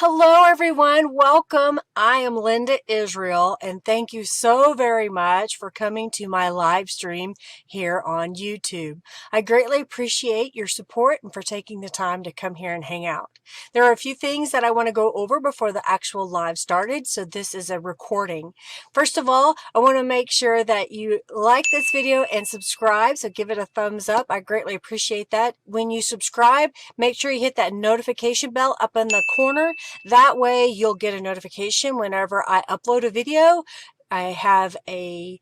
Hello everyone, welcome. I am Linda Israel and thank you so very much for coming to my live stream here on YouTube. I greatly appreciate your support and for taking the time to come here and hang out. There are a few things that I want to go over before the actual live started, so this is a recording. First of all, I want to make sure that you like this video and subscribe, so give it a thumbs up. I greatly appreciate that. When you subscribe, make sure you hit that notification bell up in the corner. That way you'll get a notification whenever I upload a video. I have a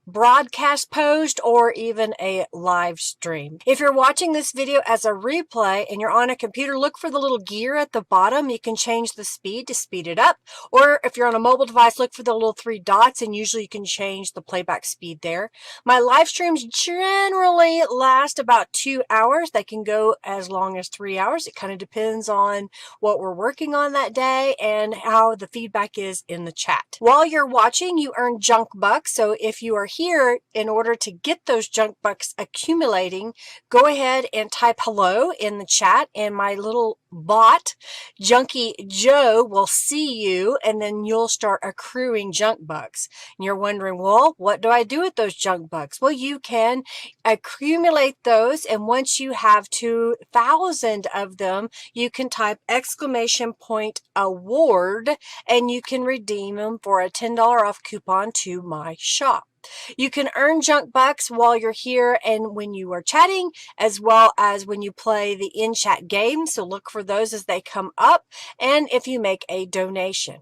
broadcast post or even a live stream. If you're watching this video as a replay and you're on a computer, look for the little gear at the bottom. You can change the speed to speed it up. Or if you're on a mobile device, look for the little three dots and usually you can change the playback speed there. My live streams generally last about 2 hours. They can go as long as 3 hours. It kind of depends on what we're working on that day and how the feedback is in the chat. While you're watching, you earn junk bucks. So if you are here in order to get those junk bucks accumulating, go ahead and type hello in the chat and my little bot, Junkie Joe, will see you and then you'll start accruing junk bucks. And you're wondering, well, what do I do with those junk bucks? Well, you can accumulate those, and once you have 2,000 of them, you can type !award and you can redeem them for a $10 off coupon to my shop. You can earn junk bucks while you're here and when you are chatting, as well as when you play the in-chat game. So look for those as they come up, and if you make a donation.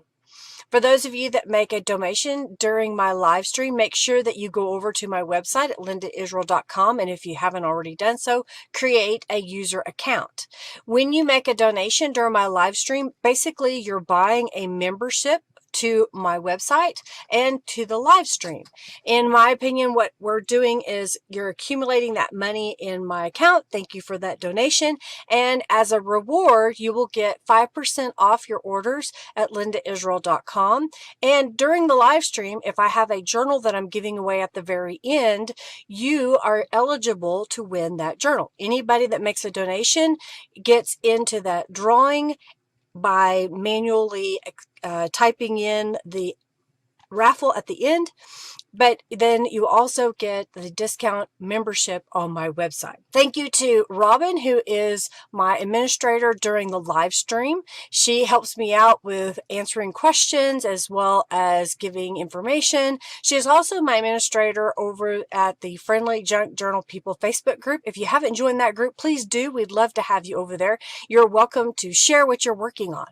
For those of you that make a donation during my live stream, make sure that you go over to my website at lindaisrael.com, and if you haven't already done so, create a user account. When you make a donation during my live stream, basically you're buying a membership to my website and to the live stream. In my opinion, what we're doing is you're accumulating that money in my account. Thank you for that donation. And as a reward, you will get 5% off your orders at lindaisrael.com. And during the live stream, if I have a journal that I'm giving away at the very end, you are eligible to win that journal. Anybody that makes a donation gets into that drawing by manually typing in the raffle at the end, but then you also get the discount membership on my website. Thank you to Robin, who is my administrator during the live stream. She helps me out with answering questions as well as giving information. She is also my administrator over at the Friendly Junk Journal People Facebook group. If you haven't joined that group, please do. We'd love to have you over there. You're welcome to share what you're working on.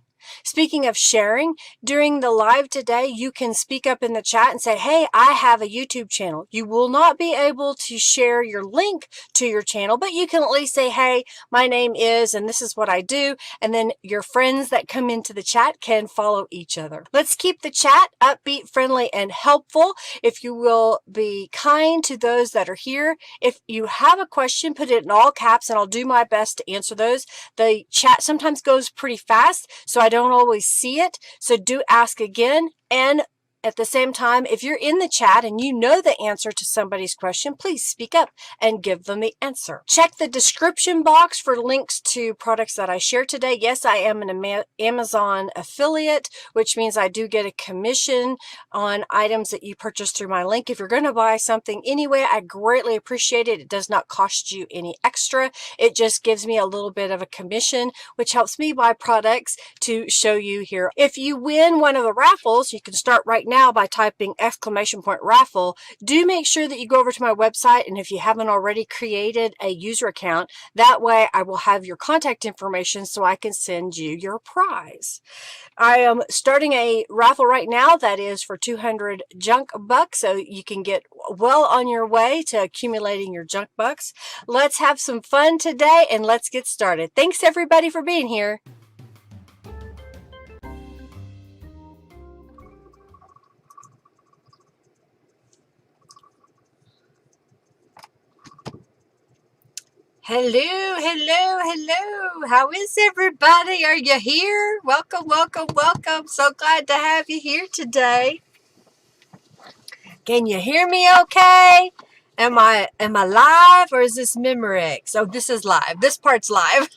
Speaking of sharing, during the live today, you can speak up in the chat and say, hey, I have a YouTube channel. You will not be able to share your link to your channel, but you can at least say, hey, my name is, and this is what I do. And then your friends that come into the chat can follow each other. Let's keep the chat upbeat, friendly, and helpful. If you will be kind to those that are here. If you have a question, put it in all caps and I'll do my best to answer those. The chat sometimes goes pretty fast, so I don't always see it, so do ask again. And at the same time, if you're in the chat and you know the answer to somebody's question, please speak up and give them the answer. Check the description box for links to products that I share today. Yes, I am an Amazon affiliate, which means I do get a commission on items that you purchase through my link. If you're going to buy something anyway, I greatly appreciate it. It does not cost you any extra. It just gives me a little bit of a commission, which helps me buy products to show you here. If you win one of the raffles, you can start right now by typing !raffle. Do make sure that you go over to my website, and if you haven't already created a user account, that way I will have your contact information so I can send you your prize. I am starting a raffle right now that is for 200 junk bucks, so you can get well on your way to accumulating your junk bucks. Let's have some fun today and let's get started. Thanks everybody for being here. Hello, hello, hello. How is everybody? Are you here? Welcome, welcome, welcome. So glad to have you here today. Can you hear me okay? Am I live or is this Memorex? Oh, this is live. This part's live.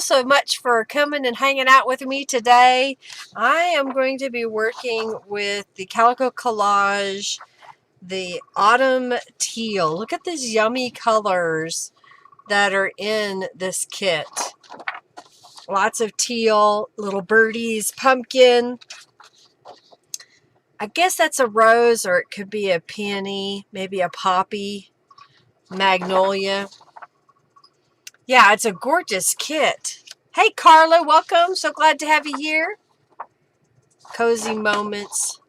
so much for coming and hanging out with me today. I am going to be working with the Calico Collage, the Autumn Teal. Look at these yummy colors that are in this kit. Lots of teal, little birdies, pumpkin. I guess that's a rose, or it could be a peony, maybe a poppy, magnolia. Yeah, it's a gorgeous kit. Hey, Carla, welcome. So glad to have you here. Cozy Moments.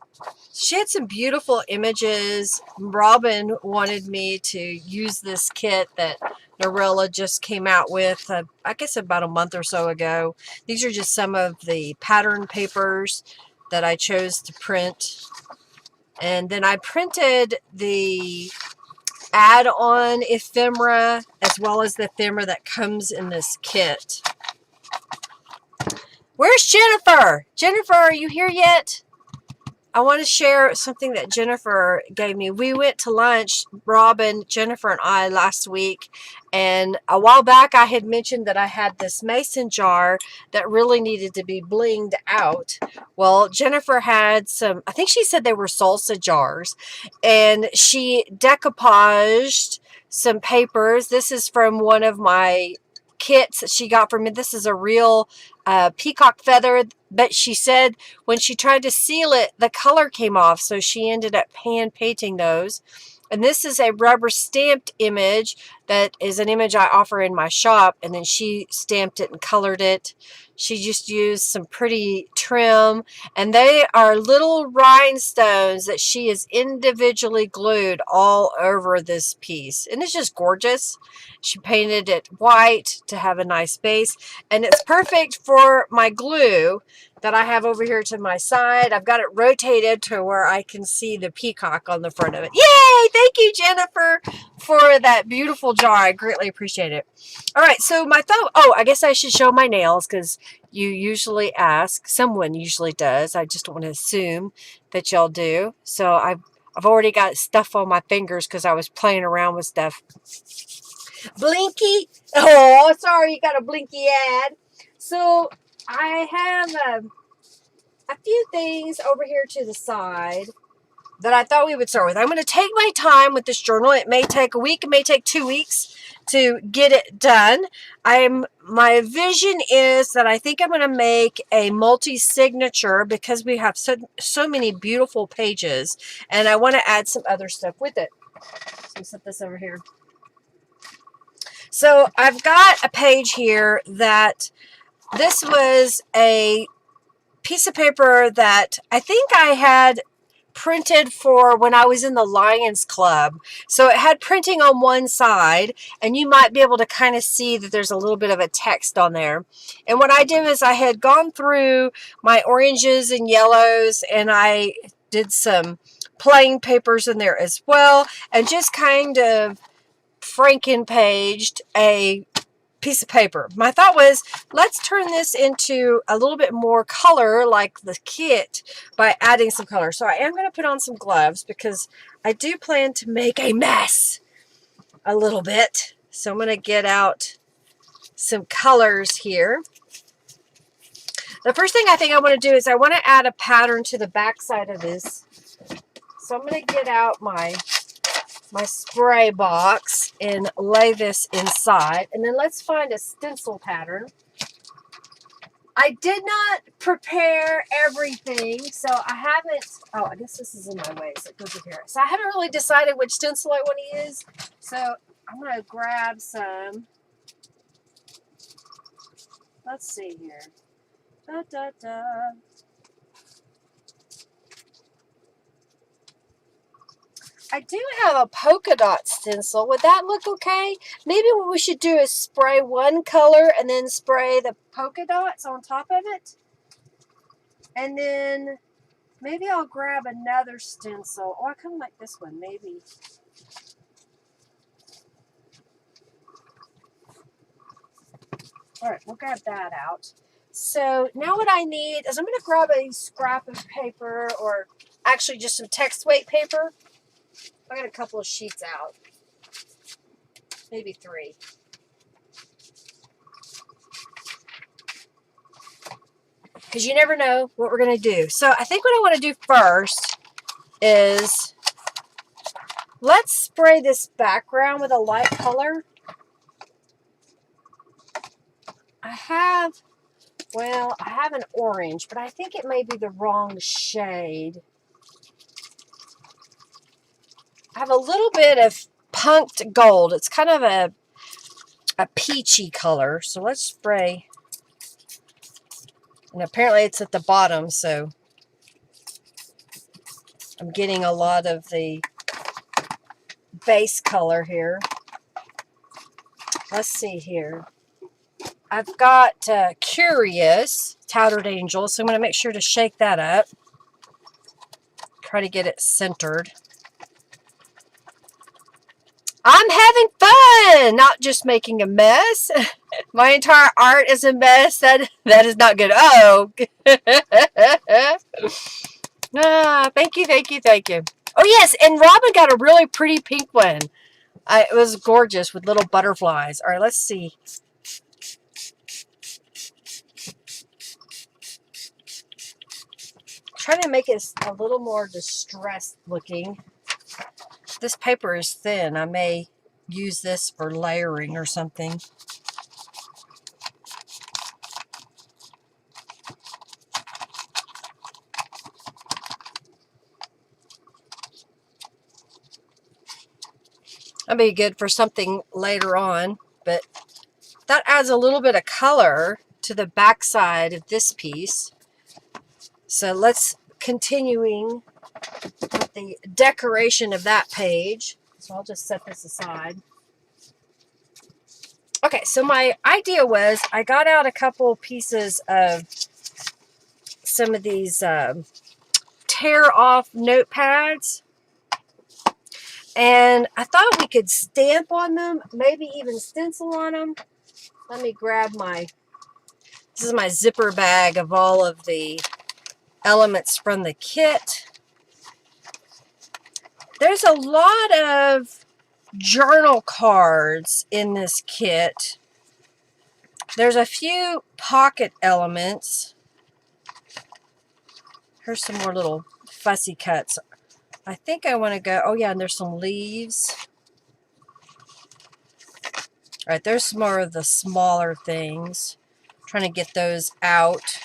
She had some beautiful images. Robin wanted me to use this kit that Norella just came out with, I guess about a month or so ago. These are just some of the pattern papers that I chose to print. And then I printed the add-on ephemera as well as the ephemera that comes in this kit. Where's Jennifer? Jennifer, are you here yet? I want to share something that Jennifer gave me. We went to lunch, Robin, Jennifer, and I last week, and a while back I had mentioned that I had this mason jar that really needed to be blinged out. Well, Jennifer had some, I think she said they were salsa jars, and she decoupaged some papers. This is from one of my kits that she got for me. This is a real peacock feather, but she said when she tried to seal it, the color came off, so she ended up hand painting those. And this is a rubber stamped image that is an image I offer in my shop, and then she stamped it and colored it. She just used some pretty trim, and they are little rhinestones that she has individually glued all over this piece, and it's just gorgeous. She painted it white to have a nice base, and it's perfect for my glue that I have over here to my side. I've got it rotated to where I can see the peacock on the front of it. Yay! Thank you, Jennifer, for that beautiful jar. I greatly appreciate it. All right, so my thought, oh, I guess I should show my nails because you usually ask. Someone usually does. I just don't want to assume that y'all do. So I've already got stuff on my fingers because I was playing around with stuff. Blinky. Oh, sorry, you got a Blinky ad. So I have a few things over here to the side that I thought we would start with. I'm going to take my time with this journal. It may take a week, it may take 2 weeks to get it done. My vision is that I think I'm going to make a multi-signature because we have so many beautiful pages, and I want to add some other stuff with it. So I'll set this over here. So I've got a page here that this was a piece of paper that I think I had printed for when I was in the Lions Club. So it had printing on one side, and you might be able to kind of see that there's a little bit of a text on there. And what I did is I had gone through my oranges and yellows, and I did some plain papers in there as well, and just kind of franken-paged a piece of paper. My thought was, let's turn this into a little bit more color like the kit by adding some color. So I am going to put on some gloves because I do plan to make a mess a little bit. So I'm going to get out some colors here. The first thing I think I want to do is I want to add a pattern to the back side of this. So I'm going to get out my spray box and lay this inside, and then let's find a stencil pattern. I did not prepare everything, so I haven't, oh, I guess this is in my way, so it goes over here. So I haven't really decided which stencil I want to use, so I'm going to grab some. Let's see here. Da, da, da. I do have a polka dot stencil. Would that look okay? Maybe what we should do is spray one color and then spray the polka dots on top of it. And then maybe I'll grab another stencil. Oh, I kind of like this one, maybe. All right, we'll grab that out. So now what I need is I'm going to grab a scrap of paper, or actually just some text weight paper. I got a couple of sheets out, maybe 3. because you never know what we're going to do. So I think what I want to do first is let's spray this background with a light color. I have an orange, but I think it may be the wrong shade. I have a little bit of punked gold. It's kind of a peachy color. So let's spray. And apparently it's at the bottom, so I'm getting a lot of the base color here. Let's see here. I've got Curious Powdered Angel, so I'm going to make sure to shake that up. Try to get it centered. I'm having fun, not just making a mess. My entire art is a mess. That is not good. Oh. Thank you, thank you, thank you. Oh, yes, and Robin got a really pretty pink one. It was gorgeous with little butterflies. All right, let's see. Trying to make it a little more distressed looking. This paper is thin. I may use this for layering or something. That'd be good for something later on, but that adds a little bit of color to the back side of this piece. So let's continuing with the decoration of that page. So I'll just set this aside. Okay, so my idea was I got out a couple pieces of some of these tear off notepads, and I thought we could stamp on them, maybe even stencil on them. Let me grab this is my zipper bag of all of the elements from the kit. There's a lot of journal cards in this kit. There's a few pocket elements. Here's some more little fussy cuts. I think I want to go, oh yeah, and there's some leaves. All right, there's some more of the smaller things. I'm trying to get those out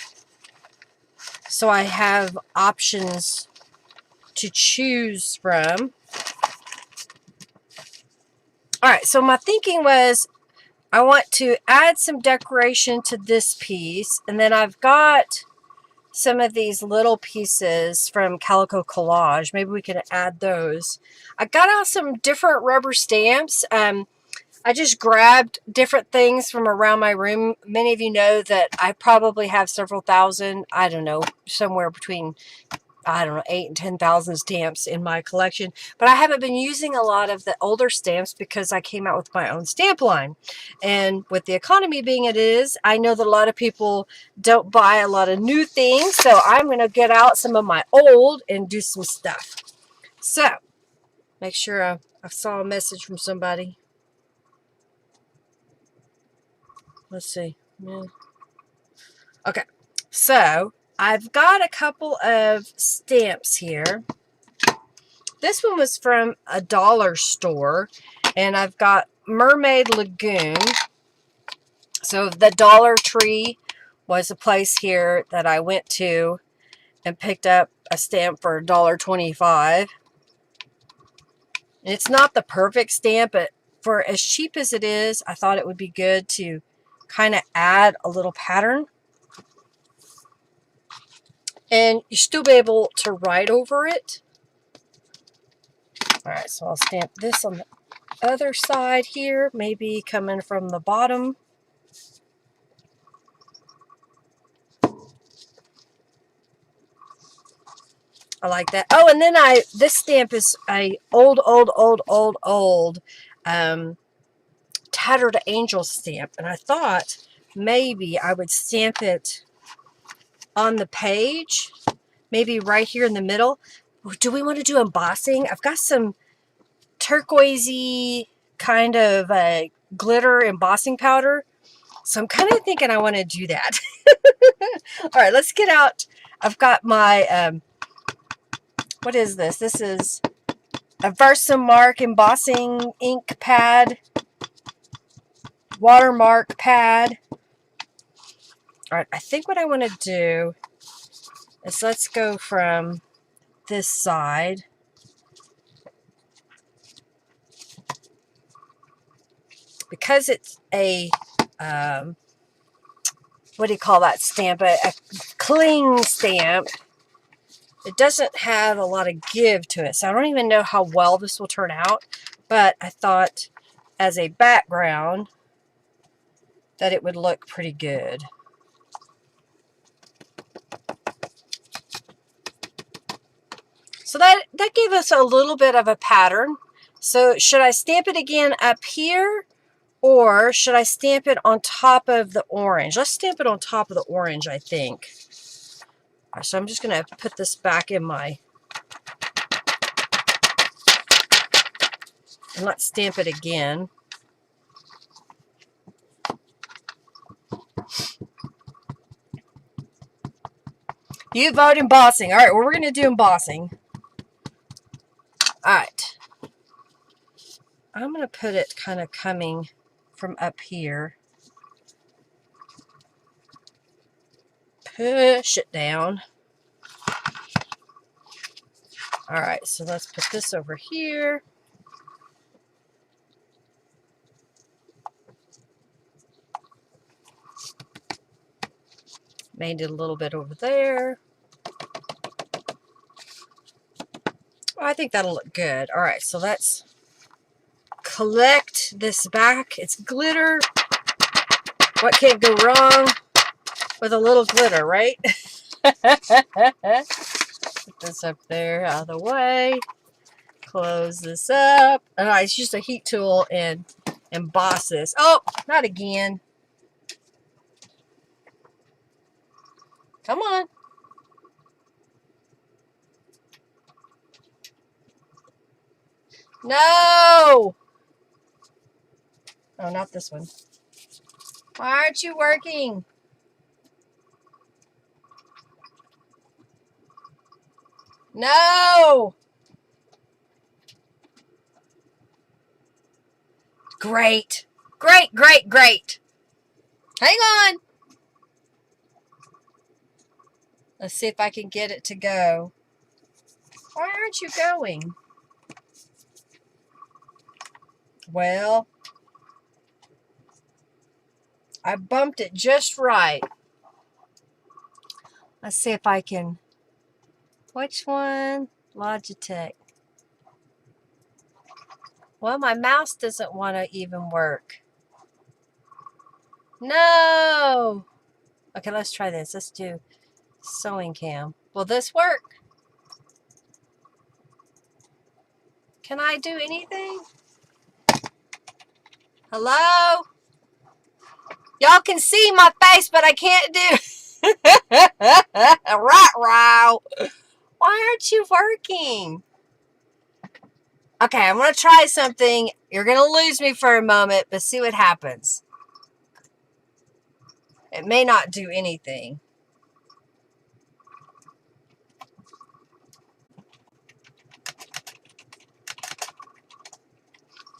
so I have options to choose from. All right, so my thinking was I want to add some decoration to this piece, and then I've got some of these little pieces from Calico Collage. Maybe we can add those. I got out some different rubber stamps. I just grabbed different things from around my room. Many of you know that I probably have several thousand, I don't know, somewhere between, I don't know, 8,000 and 10,000 stamps in my collection. But I haven't been using a lot of the older stamps because I came out with my own stamp line. And with the economy being it is, I know that a lot of people don't buy a lot of new things. So I'm going to get out some of my old and do some stuff. So, make sure I saw a message from somebody. Let's see. Yeah. Okay. So, I've got a couple of stamps here. This one was from a dollar store, and I've got Mermaid Lagoon. So the Dollar Tree was a place here that I went to and picked up a stamp for $1.25. It's not the perfect stamp, but for as cheap as it is, I thought it would be good to kind of add a little pattern. And you still be able to write over it. All right, so I'll stamp this on the other side here, maybe coming from the bottom. I like that. Oh, and then this stamp is a old Tattered Angel stamp, and I thought maybe I would stamp it on the page, maybe right here in the middle. Do we want to do embossing? I've got some turquoisey kind of glitter embossing powder, so I'm kind of thinking I want to do that. All right, let's get out. I've got my, what is this? This is a Versamark embossing ink pad, watermark pad. All right, I think what I want to do is let's go from this side. Because it's a, what do you call that stamp? A cling stamp. It doesn't have a lot of give to it, so I don't even know how well this will turn out, but I thought as a background that it would look pretty good. So that gave us a little bit of a pattern. So should I stamp it again up here, or should I stamp it on top of the orange? Let's stamp it on top of the orange, I think. So I'm just going to put this back in my, and let's stamp it again. You vote embossing. All right, well, we're going to do embossing. All right. I'm going to put it kind of coming from up here. Push it down. All right, so let's put this over here. Made it a little bit over there. Oh, I think that'll look good. All right, so let's collect this back. It's glitter. What can't go wrong with a little glitter, right? Put this up there out of the way. Close this up. All right, it's just a heat tool and emboss this. Oh, not again. Come on. No! Oh, not this one. Why aren't you working? No! Great. Great, great, great. Hang on. Let's see if I can get it to go. Why aren't you going? Well, I bumped it just right. Let's see if I can. Which one? Logitech. Well, my mouse doesn't want to even work. No! Okay, let's try this. Let's do sewing cam. Will this work? Can I do anything? Hello? Y'all can see my face, but I can't do. Right. Why aren't you working? Okay, I'm going to try something. You're going to lose me for a moment, but see what happens. It may not do anything.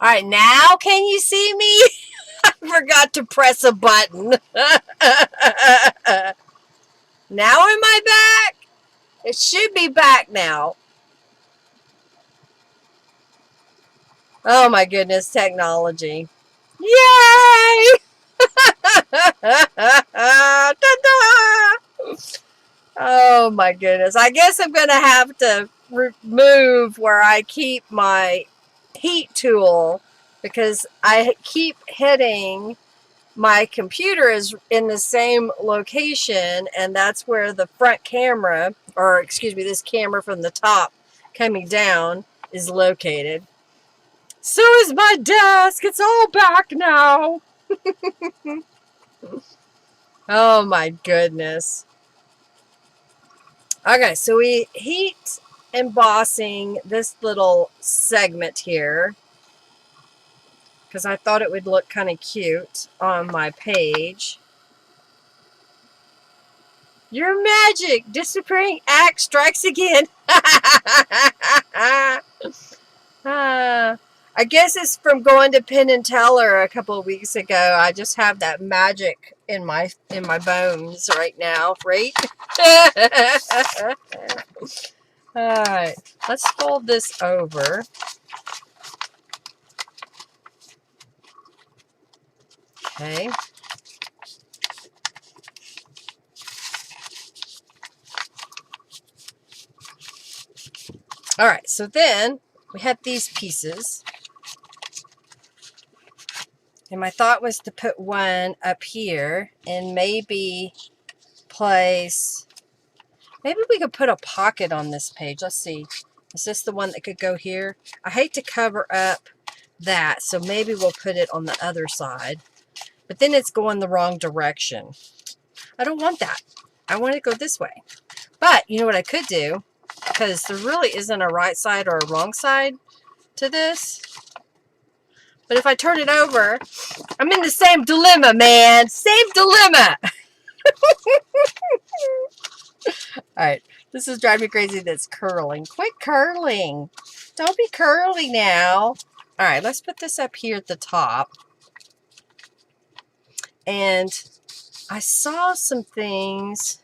All right, now can you see me? I forgot to press a button. Now am I back? It should be back now. Oh my goodness, technology. Yay! Ta-da! Oh my goodness. I guess I'm going to have to remove where I keep my heat tool because I keep hitting my computer is in the same location, and that's where the front camera, or excuse me, this camera from the top coming down is located. So is my desk. It's all back now. Oh my goodness. Okay, so we heat embossing this little segment here because I thought it would look kind of cute on my page. Your magic disappearing act strikes again. I guess it's from going to Penn and Teller a couple of weeks ago. I just have that magic in my bones right now, right? All right, let's fold this over. Okay. All right, so then we had these pieces. And my thought was to put one up here and maybe place, maybe we could put a pocket on this page. Let's see. Is this the one that could go here? I hate to cover up that, so maybe we'll put it on the other side. But then it's going the wrong direction. I don't want that. I want it to go this way. But you know what I could do? Because there really isn't a right side or a wrong side to this. But if I turn it over, I'm in the same dilemma, man. Same dilemma. Alright, this is driving me crazy that's curling. Quit curling. Don't be curly now. Alright, let's put this up here at the top. And I saw some things.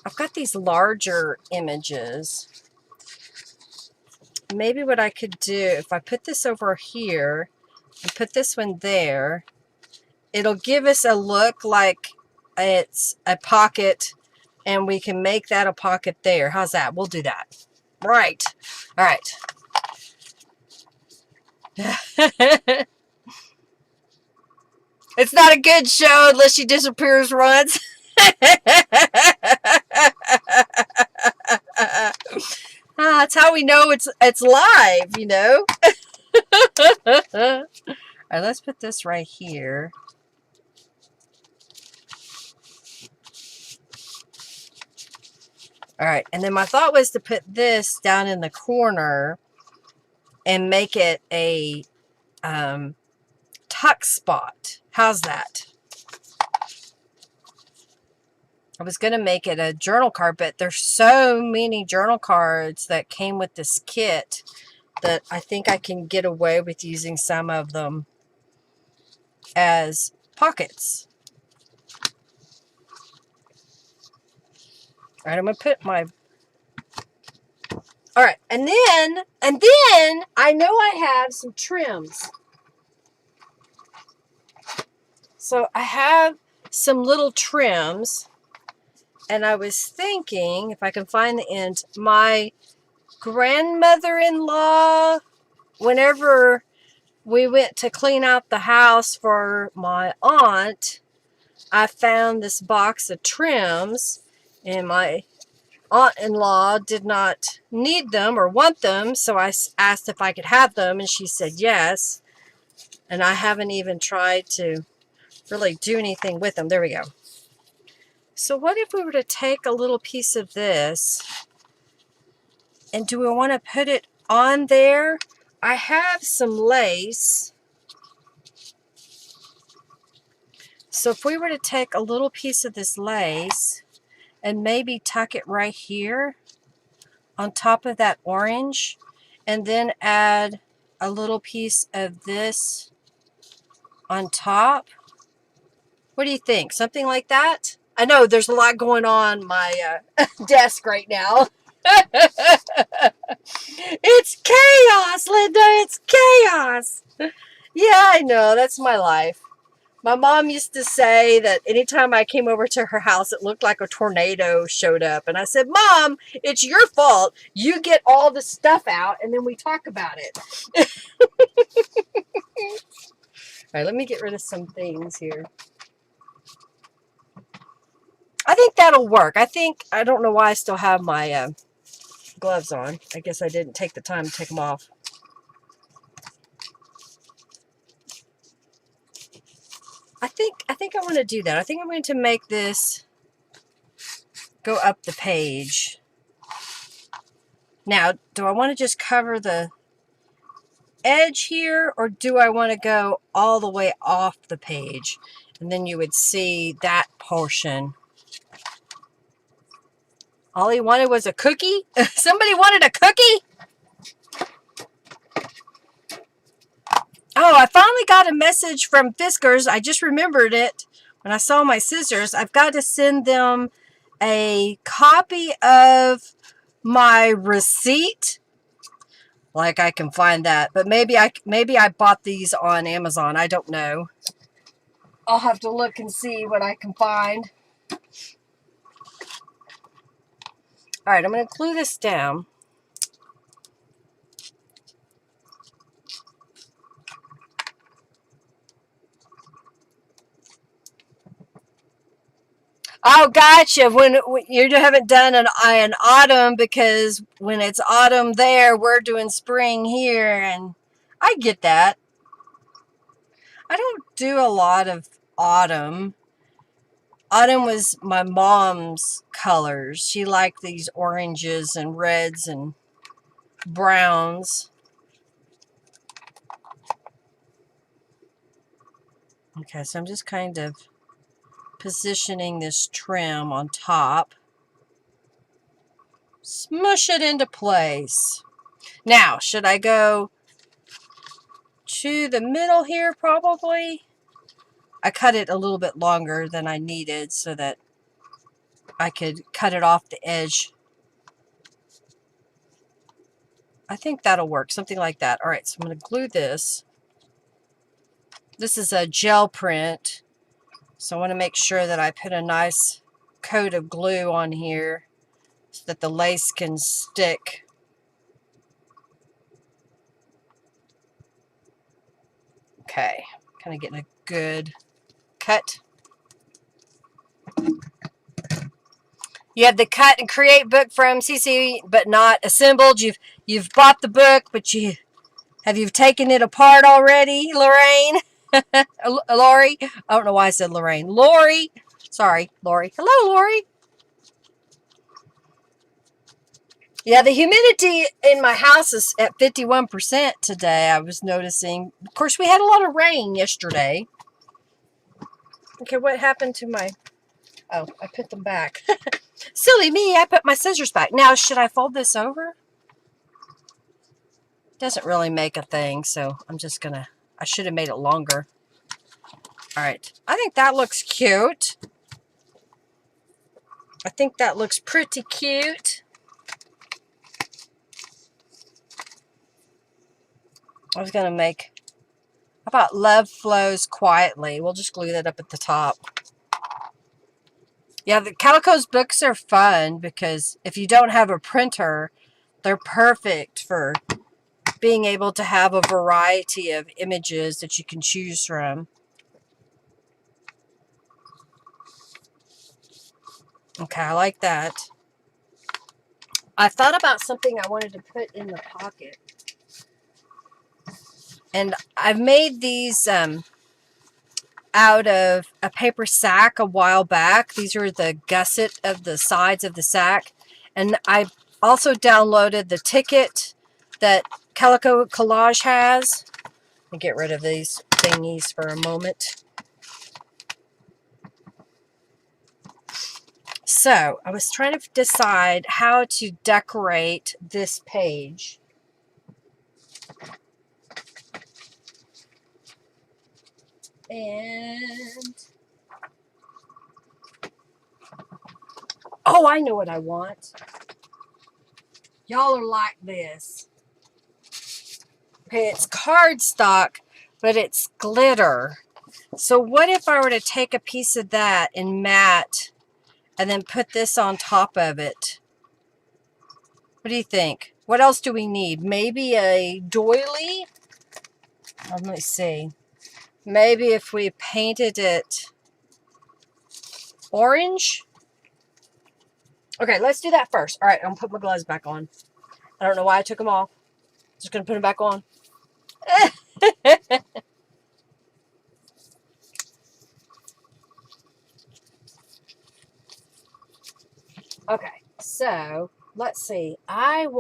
I've got these larger images. Maybe what I could do, if I put this over here and put this one there, it'll give us a look like it's a pocket, and we can make that a pocket there. How's that? We'll do that. Right. All right. It's not a good show unless she disappears once. That's how we know it's live, you know. All right, let's put this right here. All right, and then my thought was to put this down in the corner and make it a tuck spot. How's that? I was going to make it a journal card, but there's so many journal cards that came with this kit that I think I can get away with using some of them as pockets. All right, I'm going to put my... All right, and then I know I have some trims. So I have some little trims. And I was thinking, if I can find the end, my grandmother-in-law, whenever we went to clean out the house for my aunt, I found this box of trims, and my aunt-in-law did not need them or want them, so I asked if I could have them, and she said yes. And I haven't even tried to really do anything with them. There we go. So what if we were to take a little piece of this, and do we want to put it on there? I have some lace. So if we were to take a little piece of this lace and maybe tuck it right here on top of that orange, and then add a little piece of this on top. What do you think? Something like that? I know there's a lot going on my desk right now. It's chaos, Linda. It's chaos. Yeah, I know. That's my life. My mom used to say that anytime I came over to her house, it looked like a tornado showed up. And I said, Mom, it's your fault. You get all the stuff out, and then we talk about it. All right, let me get rid of some things here. I think that'll work. I don't know why I still have my gloves on. I guess I didn't take the time to take them off. I think I want to do that. I think I'm going to make this go up the page. Now, do I want to just cover the edge here, or do I want to go all the way off the page? And then you would see that portion. All he wanted was a cookie? Somebody wanted a cookie? Oh, I finally got a message from Fiskars. I just remembered it when I saw my scissors. I've got to send them a copy of my receipt. Like I can find that, but maybe I bought these on Amazon. I don't know. I'll have to look and see what I can find. All right, I'm going to glue this down. Oh, gotcha. When you haven't done an autumn, because when it's autumn there, we're doing spring here, and I get that. I don't do a lot of autumn. Autumn was my mom's colors. She liked these oranges and reds and browns. Okay, so I'm just kind of positioning this trim on top. Smush it into place. Now, should I go to the middle here? Probably. I cut it a little bit longer than I needed so that I could cut it off the edge. I think that'll work, something like that. All right, so I'm going to glue this. This is a gel print, so I want to make sure that I put a nice coat of glue on here so that the lace can stick. Okay, kind of getting a good cut. You have the cut and create book from CC, but not assembled. You've bought the book, but you've taken it apart already, Lorraine? Lori? I don't know why I said Lorraine. Lori. Sorry, Lori. Hello, Lori. Yeah, the humidity in my house is at 51% today, I was noticing. Of course, we had a lot of rain yesterday. Okay, what happened to my... Oh, I put them back. Silly me, I put my scissors back. Now, should I fold this over? Doesn't really make a thing, so I'm just gonna... I should have made it longer. All right, I think that looks cute. I think that looks pretty cute. I was gonna make... How about love flows quietly? We'll just glue that up at the top. Yeah, the Calico's books are fun because if you don't have a printer, they're perfect for being able to have a variety of images that you can choose from. Okay, I like that. I thought about something I wanted to put in the pocket. And I've made these out of a paper sack a while back. These are the gusset of the sides of the sack. And I also downloaded the ticket that Calico Collage has. Let me get rid of these thingies for a moment. So I was trying to decide how to decorate this page. And oh, I know what I want. Y'all are like this. Okay, it's cardstock, but it's glitter. So what if I were to take a piece of that in matte and then put this on top of it? What do you think? What else do we need? Maybe a doily? Let me see. Maybe if we painted it orange? Okay, let's do that first. All right, I'm going to put my gloves back on. I don't know why I took them off. Just going to put them back on. Okay, so let's see. I've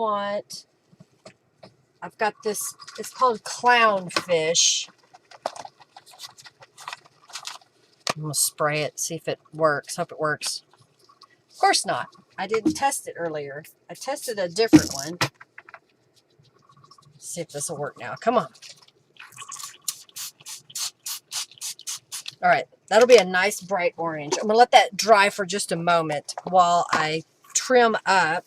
got this, it's called clownfish. I'm going to spray it, see if it works. Hope it works. Of course not. I didn't test it earlier. I tested a different one. Let's see if this will work now. Come on. All right, that'll be a nice bright orange. I'm gonna let that dry for just a moment while I trim up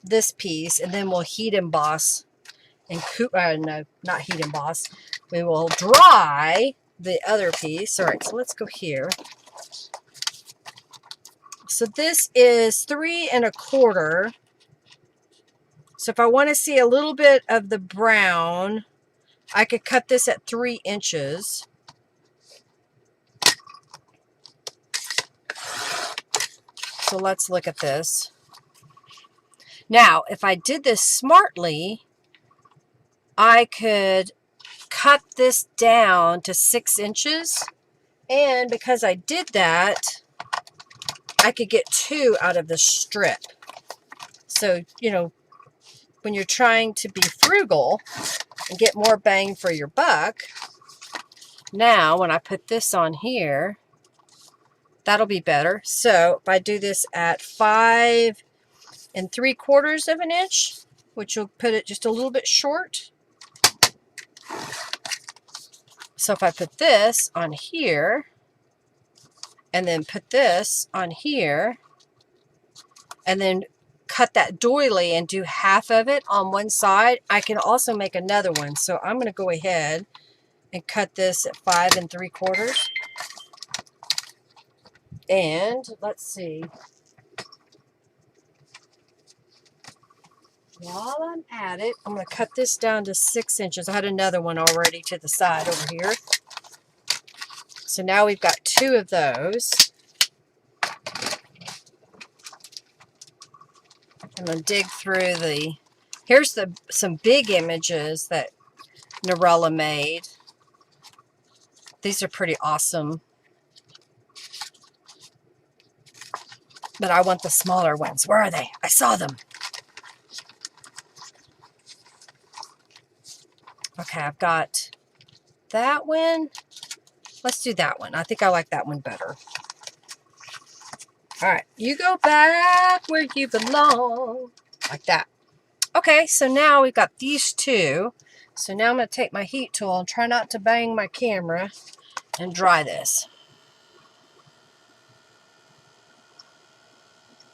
this piece, and then we'll heat emboss and no, not heat emboss. We will dry the other piece. All right, so let's go here. So this is 3 1/4. So if I want to see a little bit of the brown, I could cut this at 3 inches. So let's look at this. Now, if I did this smartly, I could cut this down to 6 inches. And because I did that, I could get 2 out of the strip. So, you know, when you're trying to be frugal and get more bang for your buck, now when I put this on here, that'll be better. So if I do this at 5 3/4 of an inch, which will put it just a little bit short. So if I put this on here, and then put this on here, and then cut that doily and do half of it on one side, I can also make another one. So I'm going to go ahead and cut this at 5 3/4. And let's see. While I'm at it, I'm going to cut this down to 6 inches. I had another one already to the side over here. So now we've got 2 of those. I'm going to dig through the... Here's some big images that Narella made. These are pretty awesome. But I want the smaller ones. Where are they? I saw them. Okay, I've got that one. Let's do that one. I think I like that one better. All right, you go back where you belong. Like that. Okay, so now we've got these 2. So now I'm going to take my heat tool and try not to bang my camera and dry this.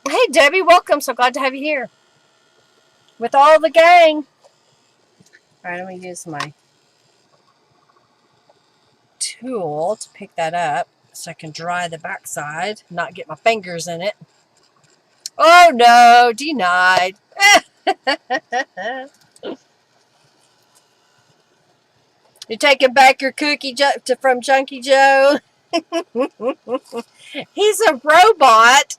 Hey, Debbie, welcome. So glad to have you here with all the gang. All right, I'm going to use my tool to pick that up so I can dry the backside, not get my fingers in it. Oh, no, denied. You're taking back your cookie from Junkie Joe? He's a robot.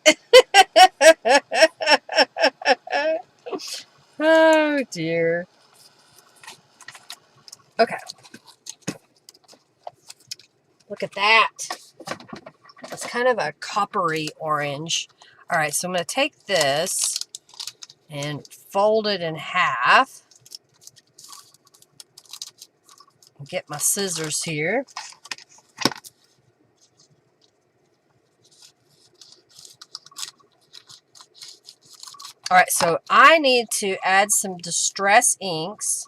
Oh, dear. Okay. Look at that. It's kind of a coppery orange. All right, so I'm going to take this and fold it in half. Get my scissors here. All right, so I need to add some distress inks.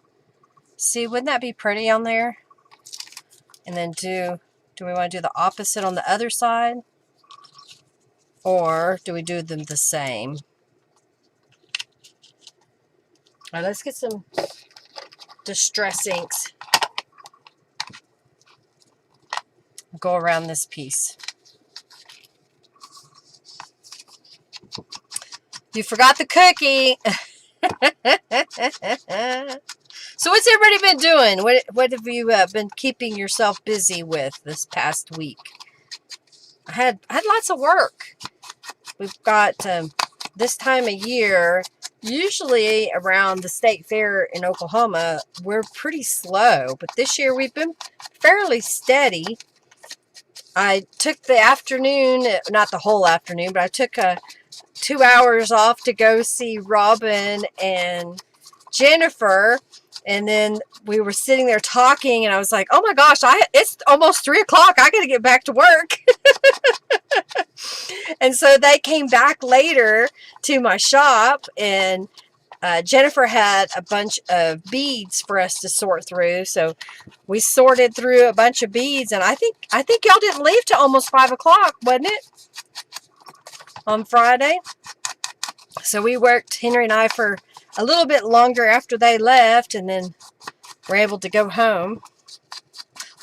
See, wouldn't that be pretty on there? And then do we want to do the opposite on the other side? Or do we do them the same? All right, let's get some distress inks. Go around this piece. You forgot the cookie. So what's everybody been doing? What have you been keeping yourself busy with this past week? I had lots of work. We've got this time of year, usually around the state fair in Oklahoma, we're pretty slow. But this year we've been fairly steady. I took the afternoon, not the whole afternoon, but I took 2 hours off to go see Robin and Jennifer. And then we were sitting there talking, and I was like, oh my gosh, it's almost 3 o'clock. I got to get back to work. And so they came back later to my shop, and Jennifer had a bunch of beads for us to sort through. So we sorted through a bunch of beads, and I think y'all didn't leave till almost 5 o'clock, wasn't it? On Friday. So we worked, Henry and I, for a little bit longer after they left, and then we're able to go home.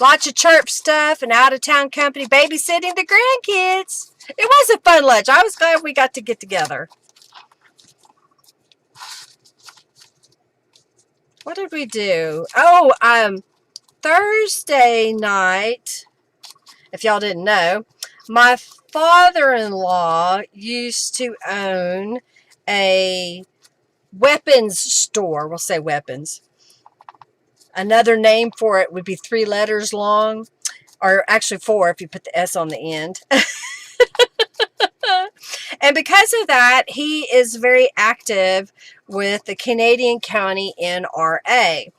Lots of church stuff and out-of-town company babysitting the grandkids. It was a fun lunch. I was glad we got to get together. What did we do? Oh, Thursday night, if y'all didn't know, my father-in-law used to own a weapons store. We'll say weapons. Another name for it would be 3 letters long, or actually 4 if you put the S on the end. And because of that, he is very active with the Canadian County NRA.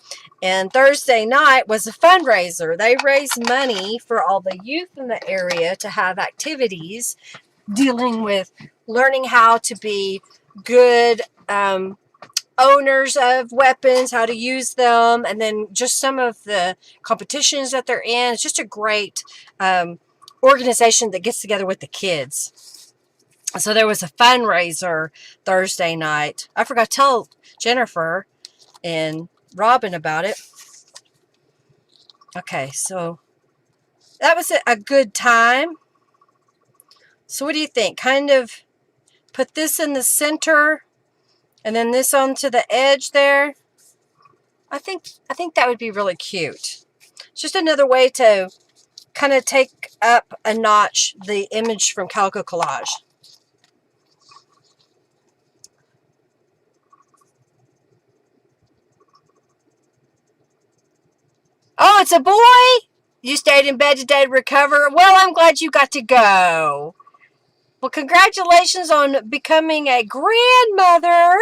And Thursday night was a fundraiser. They raised money for all the youth in the area to have activities dealing with learning how to be good owners of weapons, how to use them, and then just some of the competitions that they're in. It's just a great organization that gets together with the kids. So there was a fundraiser Thursday night. I forgot to tell Jennifer and Robin about it. Okay, so that was a good time. So what do you think? Kind of put this in the center and then this onto the edge there. I think that would be really cute. It's just another way to kind of take up a notch the image from Calico Collage. Oh, it's a boy? You stayed in bed today to recover? Well, I'm glad you got to go. Well, congratulations on becoming a grandmother.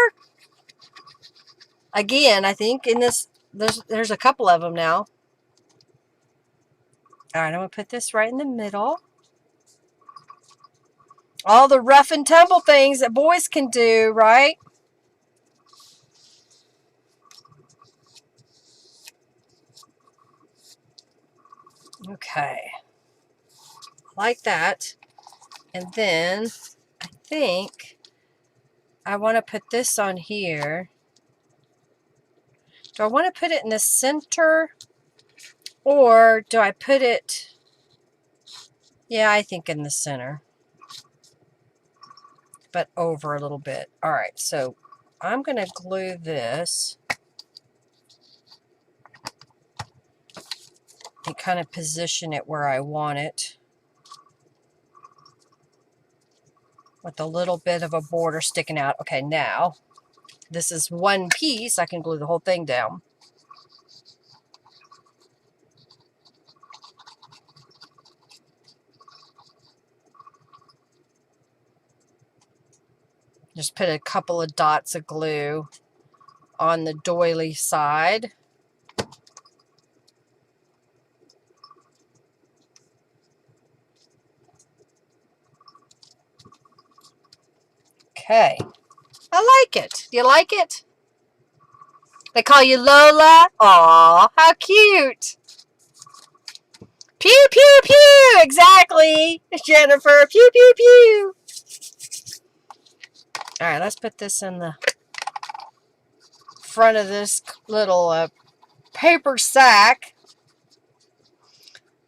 Again, I think in this, there's a couple of them now. All right, I'm going to put this right in the middle. All the rough and tumble things that boys can do, right? Okay. Like that. And then I think I want to put this on here. Do I want to put it in the center, or do I put it, yeah, I think in the center, but over a little bit. All right, so I'm going to glue this and kind of position it where I want it, with a little bit of a border sticking out. Okay, now this is one piece. I can glue the whole thing down. Just put a couple of dots of glue on the doily side. Okay. I like it. Do you like it? They call you Lola? Aw, how cute. Pew, pew, pew. Exactly, Jennifer. Pew, pew, pew. All right, let's put this in the front of this little paper sack.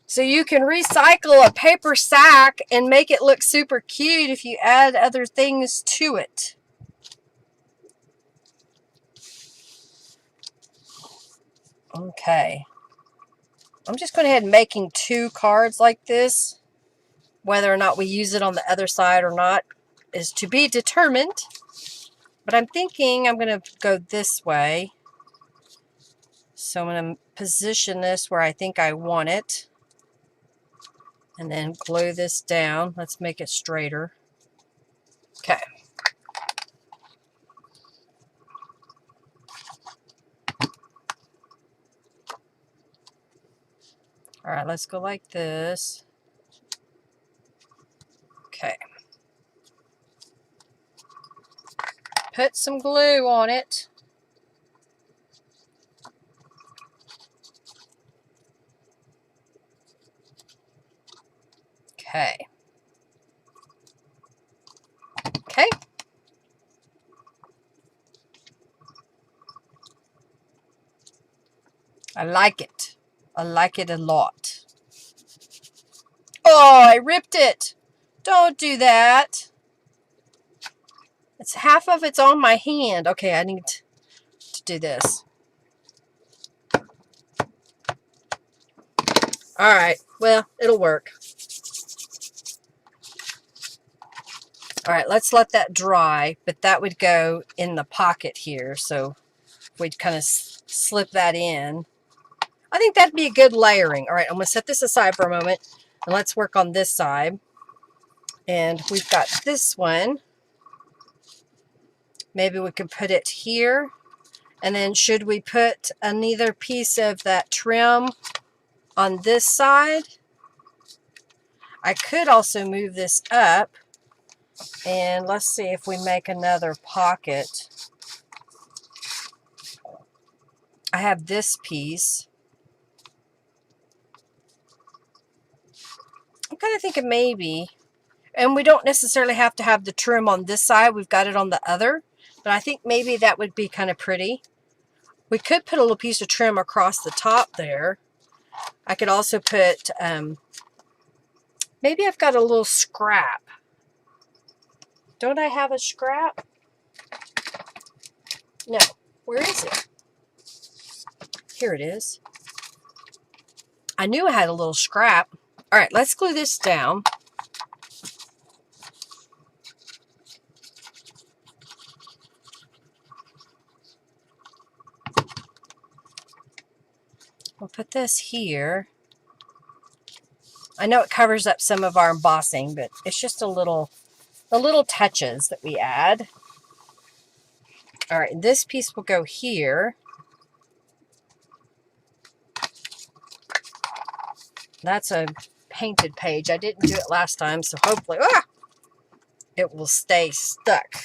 So you can recycle a paper sack and make it look super cute if you add other things to it. Okay. I'm just going ahead and making 2 cards like this. Whether or not we use it on the other side or not is to be determined. But I'm thinking I'm going to go this way. So I'm going to position this where I think I want it. And then glue this down. Let's make it straighter. Okay. All right, let's go like this. Okay. Put some glue on it. Okay. Okay. I like it. I like it a lot. Oh, I ripped it. Don't do that. It's half of it's on my hand. Okay, I need to do this. All right. Well, it'll work. All right, let's let that dry, but that would go in the pocket here. So we'd kind of slip that in. I think that'd be a good layering. All right, I'm going to set this aside for a moment, and let's work on this side. And we've got this one. Maybe we could put it here. And then should we put another piece of that trim on this side? I could also move this up. And let's see if we make another pocket. I have this piece. I'm kind of thinking maybe, and we don't necessarily have to have the trim on this side. We've got it on the other, but I think maybe that would be kind of pretty. We could put a little piece of trim across the top there. I could also put, maybe I've got a little scrap. Don't I have a scrap? No. Where is it? Here it is. I knew I had a little scrap. All right, let's glue this down. We'll put this here. I know it covers up some of our embossing, but it's just the little touches that we add. All right, this piece will go here. That's a painted page. I didn't do it last time, so hopefully it will stay stuck.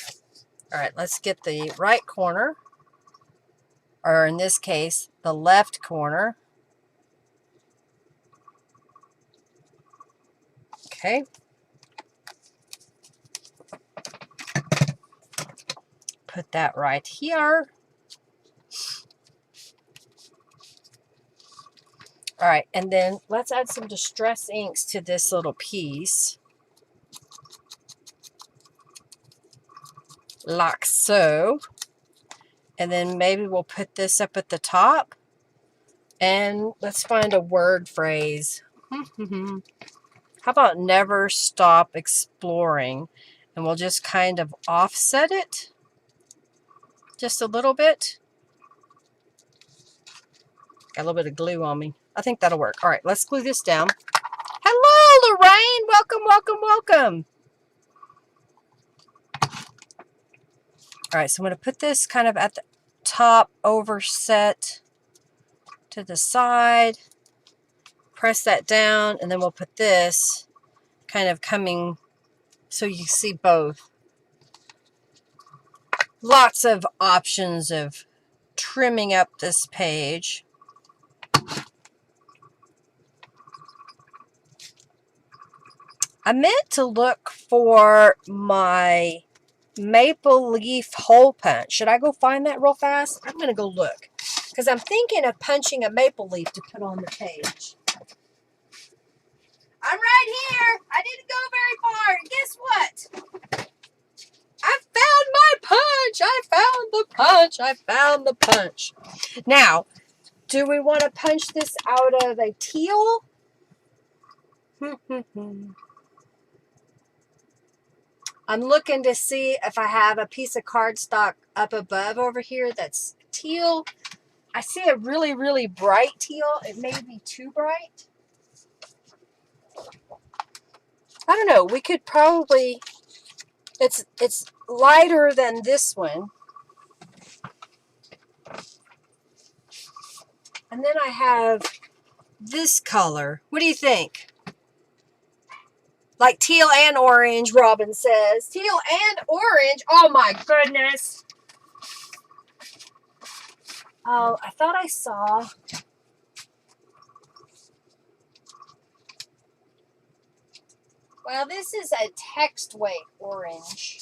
All right, let's get the right corner, or in this case, the left corner. Okay. Put that right here. All right, and then let's add some distress inks to this little piece. Like so. And then maybe we'll put this up at the top. And let's find a word phrase. How about never stop exploring? And we'll just kind of offset it just a little bit. Got a little bit of glue on me. I think that'll work. All right, let's glue this down. Hello, Lorraine. Welcome, welcome, welcome. All right, so I'm going to put this kind of at the top, overset to the side. Press that down, and then we'll put this kind of coming so you see both. Lots of options of trimming up this page. I meant to look for my maple leaf hole punch. Should I go find that real fast? I'm going to go look because I'm thinking of punching a maple leaf to put on the page. I'm right here. I didn't go very far. And guess what? I found my punch. I found the punch. I found the punch. Now, do we want to punch this out of a teal? I'm looking to see if I have a piece of cardstock up above over here that's teal. I see a really, really bright teal. It may be too bright. I don't know. We could probably, it's lighter than this one. And then I have this color. What do you think? Like teal and orange, Robin says. Teal and orange. Oh my goodness. Oh, I thought I saw. Well, this is a text weight orange.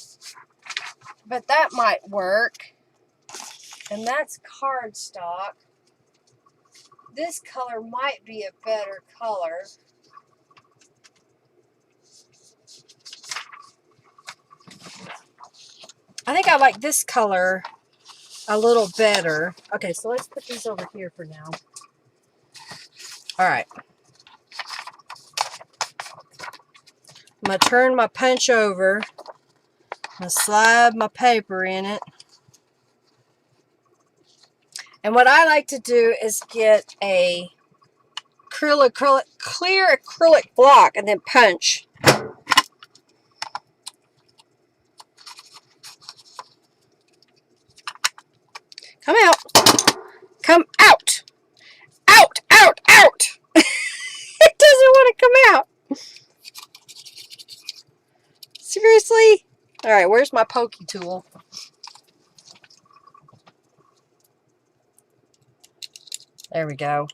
But that might work. And that's cardstock. This color might be a better color. I think I like this color a little better. Okay, so let's put these over here for now. All right. I'm going to turn my punch over. I'm going to slide my paper in it. And what I like to do is get a clear acrylic block and then punch. Come out. Come out. Out, out, out. It doesn't want to come out. Seriously? All right, where's my pokey tool? There we go.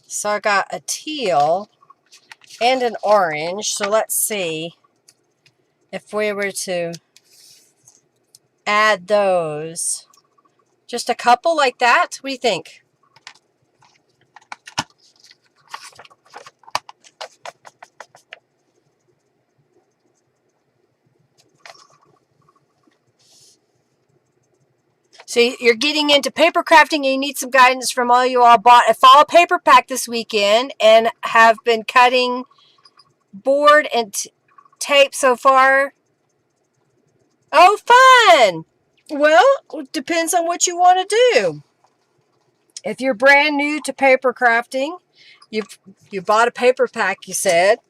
So I got a teal and an orange. So let's see if we were to add those. Just a couple like that? What do you think? So you're getting into paper crafting and you need some guidance from all you all bought a fall paper pack this weekend and have been cutting board and tape so far. Oh, fun! Well, it depends on what you want to do. If you're brand new to paper crafting, you bought a paper pack, you said.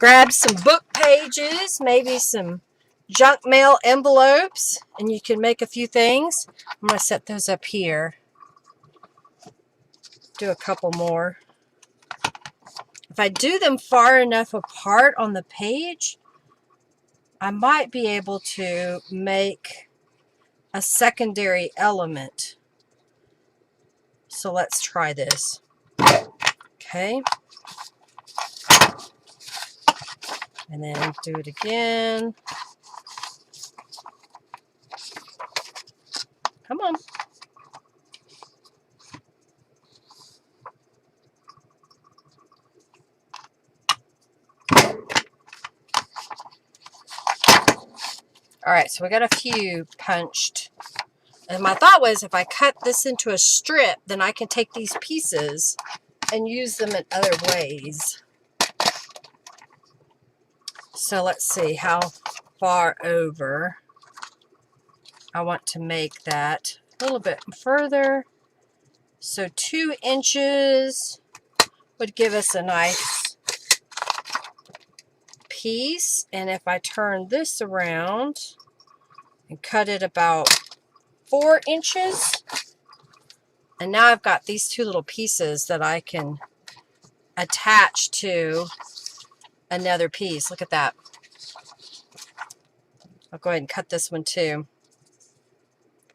Grab some book pages, maybe some junk mail envelopes, and you can make a few things. I'm going to set those up here. Do a couple more. If I do them far enough apart on the page, I might be able to make a secondary element. So let's try this. Okay. And then do it again. Come on. All right, so we got a few punched. And my thought was if I cut this into a strip, then I can take these pieces and use them in other ways. So let's see how far over I want to make that. A little bit further. So 2 inches would give us a nice piece. And if I turn this around and cut it about 4 inches, and now I've got these 2 little pieces that I can attach to another piece. Look at that. I'll go ahead and cut this one too.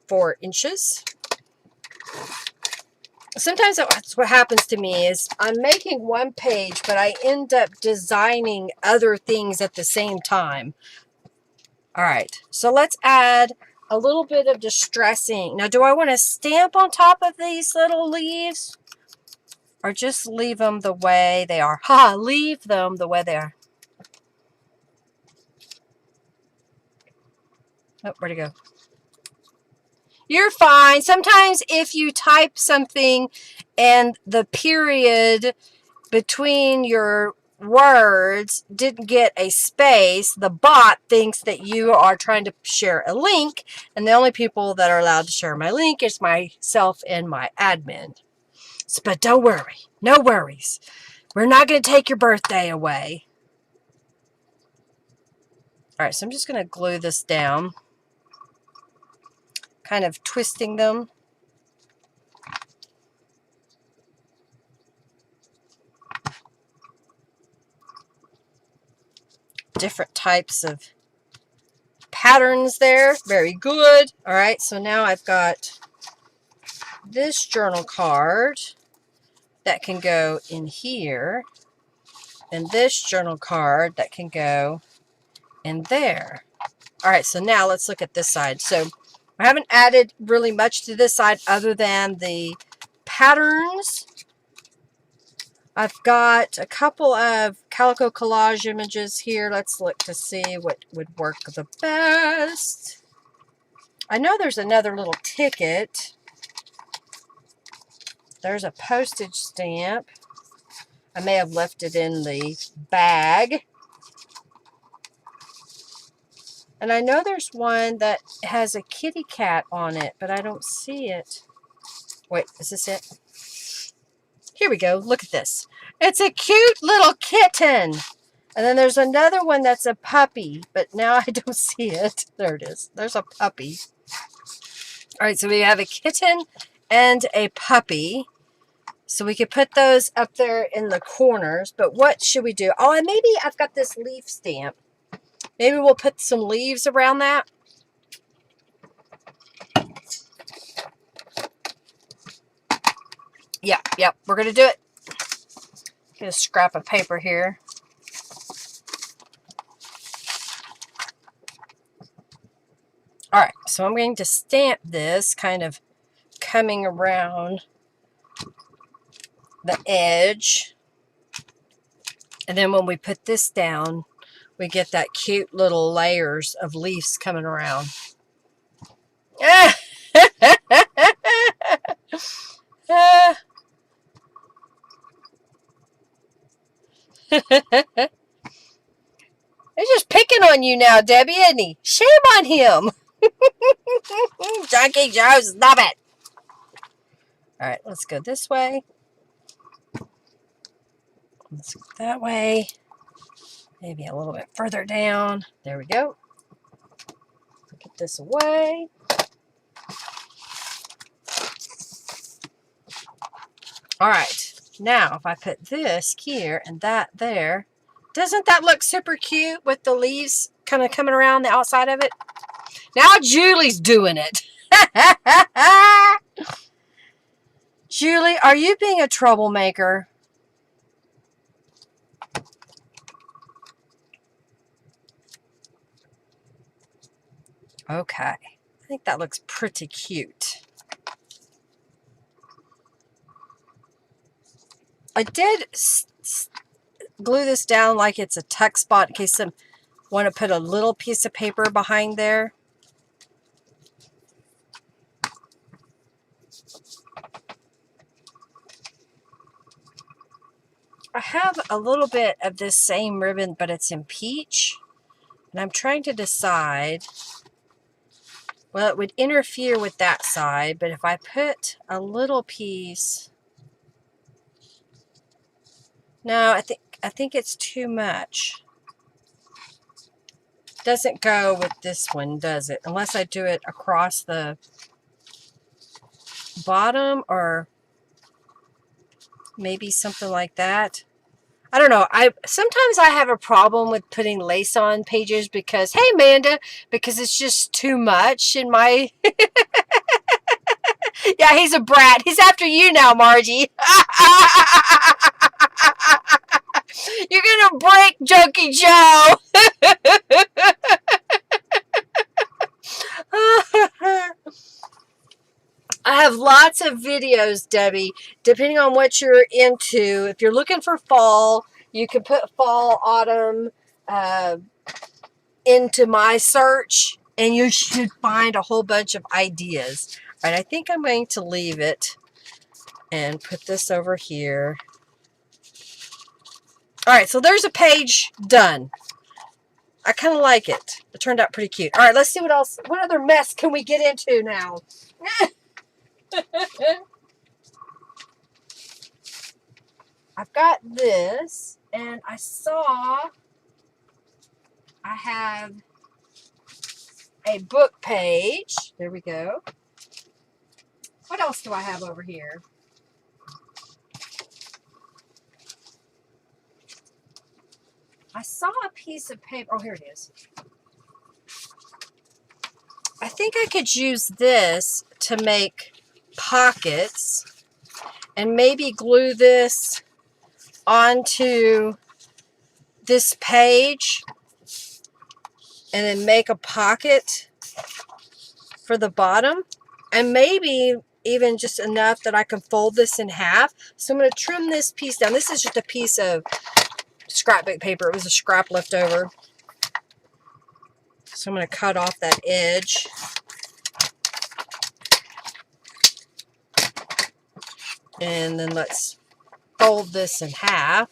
4 inches. Sometimes that's what happens to me is I'm making one page, but I end up designing other things at the same time. All right, so let's add a little bit of distressing. Now, do I want to stamp on top of these little leaves or just leave them the way they are? Ha, leave them the way they are. Oh, where'd it go? You're fine. Sometimes if you type something and the period between your words didn't get a space, the bot thinks that you are trying to share a link, and the only people that are allowed to share my link is myself and my admin. But don't worry. No worries. We're not going to take your birthday away. All right, so I'm just going to glue this down. Kind of twisting them. different types of patterns there. Very good. All right, so now I've got this journal card that can go in here, and this journal card that can go in there. All right, so now let's look at this side. So I haven't added really much to this side other than the patterns. I've got a couple of Calico Collage images here. Let's look to see what would work the best. I know there's another little ticket. There's a postage stamp. I may have left it in the bag. And I know there's one that has a kitty cat on it, but I don't see it. Wait, is this it? Here we go. Look at this. It's a cute little kitten. And then there's another one that's a puppy, but now I don't see it. There it is. There's a puppy. All right, so we have a kitten and a puppy. So we could put those up there in the corners, but what should we do? Oh, and maybe I've got this leaf stamp. Maybe we'll put some leaves around that. Yep, we're going to do it. Get a scrap of paper here. All right, so I'm going to stamp this kind of coming around the edge. And then when we put this down, we get that cute little layers of leaves coming around. He's just picking on you now, Debbie, isn't he? Shame on him. Junkie Joe, stop it. All right, let's go this way. Let's go that way. Maybe a little bit further down. There we go. Get this away. All right. Now, if I put this here and that there, doesn't that look super cute with the leaves kind of coming around the outside of it? Now Julie's doing it. Julie, are you being a troublemaker? Okay. I think that looks pretty cute. I did glue this down like it's a tuck spot in case I want to put a little piece of paper behind there. I have a little bit of this same ribbon, but it's in peach. And I'm trying to decide, well, it would interfere with that side, but if I put a little piece, no, I think it's too much. Doesn't go with this one, does it? Unless I do it across the bottom or maybe something like that. I don't know. Sometimes I have a problem with putting lace on pages because, hey, Amanda, because it's just too much in my... Yeah, he's a brat. He's after you now, Margie. You're going to break Junkie Joe. I have lots of videos, Debbie, depending on what you're into. If you're looking for fall, you can put fall, autumn into my search, and you should find a whole bunch of ideas. All right, I think I'm going to leave it and put this over here. All right, so there's a page done. I kind of like it. It turned out pretty cute. All right, let's see what else. What other mess can we get into now? I've got this, and I saw I have a book page. There we go. What else do I have over here? I saw a piece of paper. Oh, here it is. I think I could use this to make pockets and maybe glue this onto this page and then make a pocket for the bottom, and maybe even just enough that I can fold this in half. So I'm going to trim this piece down. This is just a piece of scrapbook paper. It was a scrap left over. So I'm going to cut off that edge. And then let's fold this in half.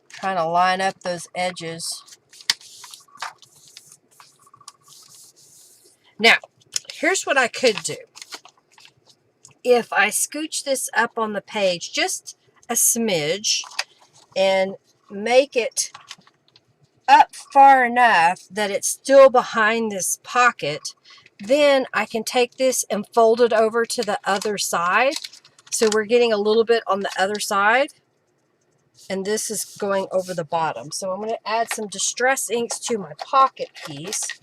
Trying to line up those edges. Now, here's what I could do. If I scooch this up on the page just a smidge and make it up far enough that it's still behind this pocket, then I can take this and fold it over to the other side. So we're getting a little bit on the other side, and this is going over the bottom. So I'm going to add some distress inks to my pocket piece,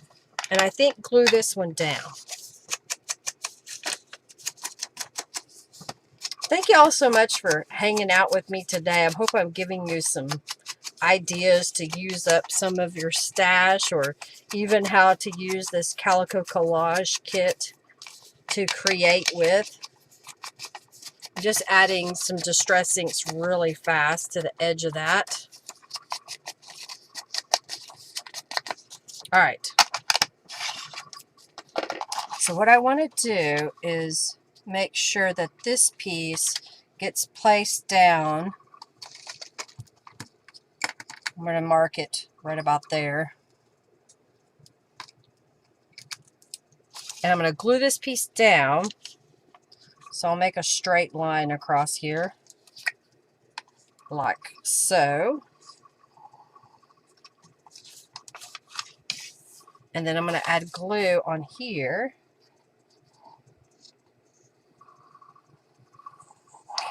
and I think glue this one down. Thank you all so much for hanging out with me today. I hope I'm giving you some ideas to use up some of your stash, or even how to use this Calico Collage kit to create with. Just adding some distress inks really fast to the edge of that. All right. So what I want to do is make sure that this piece gets placed down. I'm going to mark it right about there. And I'm going to glue this piece down. So I'll make a straight line across here, like so. And then I'm going to add glue on here.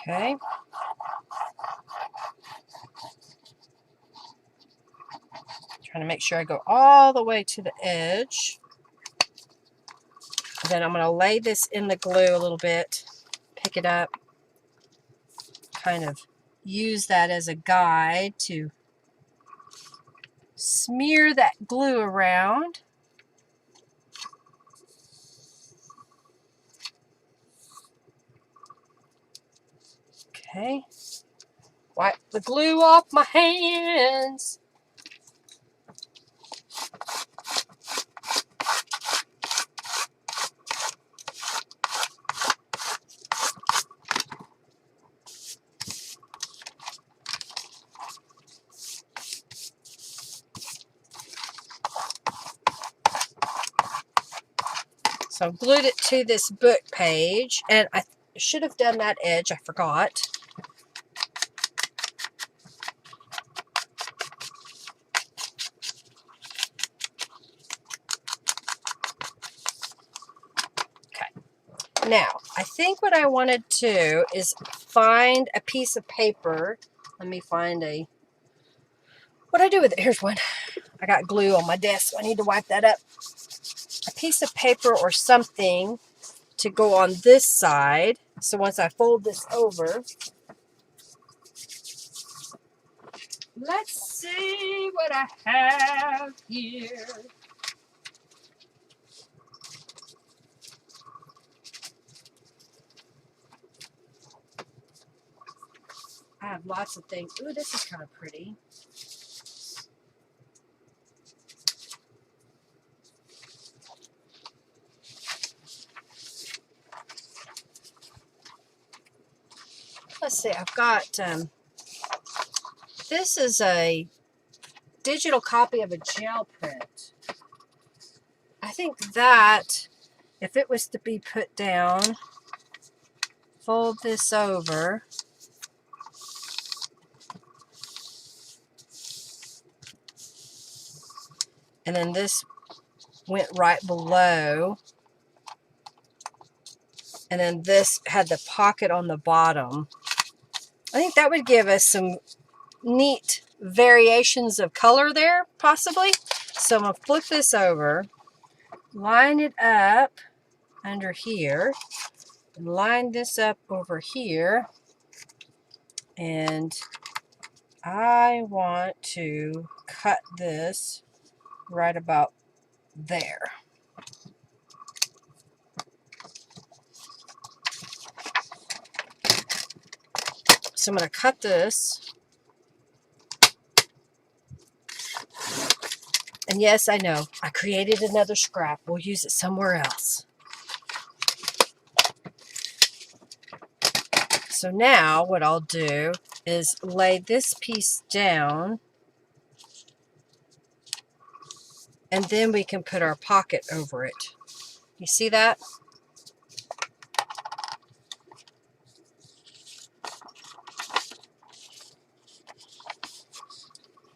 Okay. Trying to make sure I go all the way to the edge. Then I'm going to lay this in the glue a little bit, pick it up, kind of use that as a guide to smear that glue around. Okay. Wipe the glue off my hands. So I've glued it to this book page, and I should have done that edge. I forgot. Okay. Now, I think what I want to do is find a piece of paper. Let me find a... What do I do with it? Here's one. I got glue on my desk, so I need to wipe that up. A piece of paper or something to go on this side. So once I fold this over, let's see what I have here. I have lots of things. Ooh, this is kind of pretty. Let's see, I've got, this is a digital copy of a gel print. I think that if it was to be put down, fold this over. And then this went right below. And then this had the pocket on the bottom. I think that would give us some neat variations of color there, possibly. So I'm going to flip this over, line it up under here, and line this up over here. And I want to cut this right about there. So I'm going to cut this. And yes, I know, I created another scrap. We'll use it somewhere else. So now what I'll do is lay this piece down, and then we can put our pocket over it. You see that?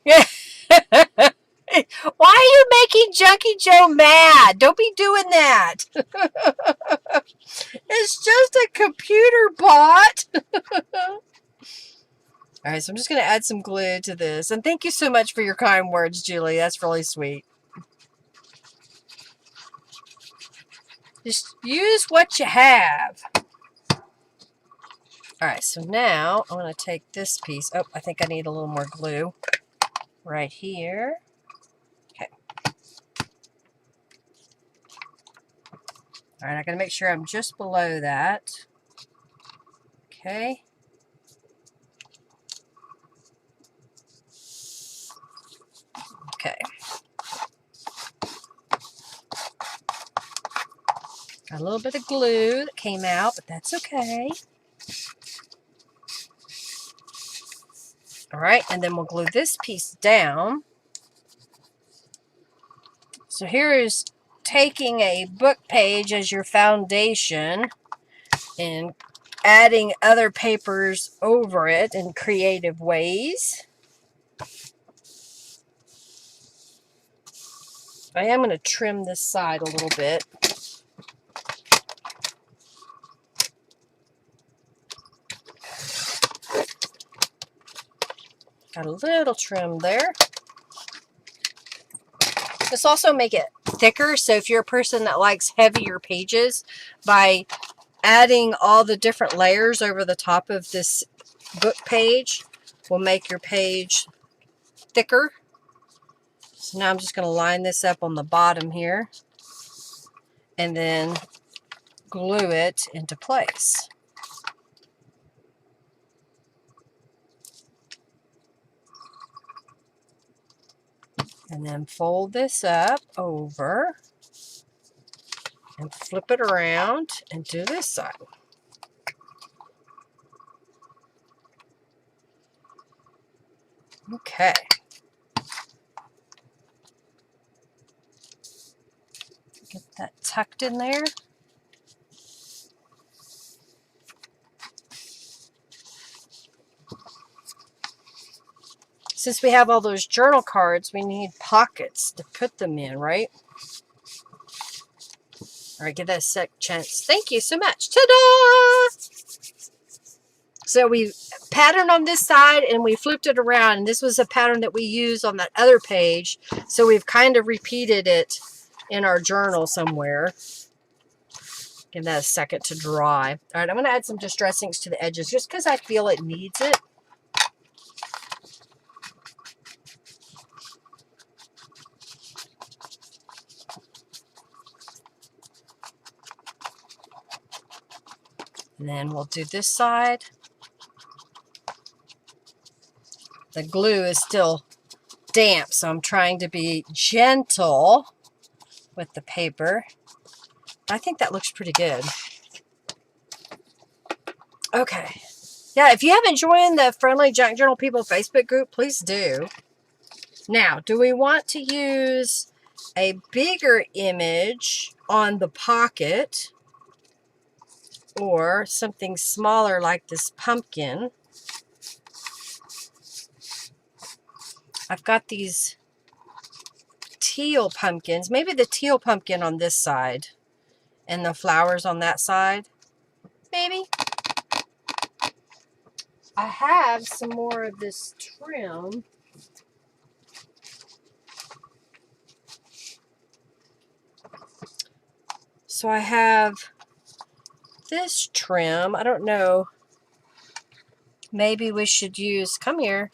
Yeah. Why are you making Junkie Joe mad? Don't be doing that. It's just a computer bot. All right, so I'm just going to add some glue to this. And thank you so much for your kind words, Julie. That's really sweet. Just use what you have. All right, so now I'm going to take this piece. Oh, I think I need a little more glue right here. Okay. All right, I got to make sure I'm just below that. Okay. Okay. Got a little bit of glue that came out, but that's okay. All right, and then we'll glue this piece down. So here is taking a book page as your foundation and adding other papers over it in creative ways. I am going to trim this side a little bit. Got a little trim there. This also make it thicker, so if you're a person that likes heavier pages, by adding all the different layers over the top of this book page will make your page thicker. So now I'm just going to line this up on the bottom here and then glue it into place. And then fold this up over and flip it around and do this side. Okay. Get that tucked in there. Since we have all those journal cards, we need pockets to put them in, right? All right, give that a sec chance. Thank you so much. Ta-da! So we patterned on this side and we flipped it around. And this was a pattern that we used on that other page. So we've kind of repeated it in our journal somewhere. Give that a second to dry. All right, I'm going to add some distressings to the edges just because I feel it needs it. And then we'll do this side. The glue is still damp, so I'm trying to be gentle with the paper. I think that looks pretty good. Okay. Yeah, if you haven't joined the Friendly Junk Journal People Facebook group, please do. Now, do we want to use a bigger image on the pocket or something smaller like this pumpkin? I've got these teal pumpkins. Maybe the teal pumpkin on this side and the flowers on that side. maybe. I have some more of this trim. So I have this trim. I don't know. Maybe we should use, come here.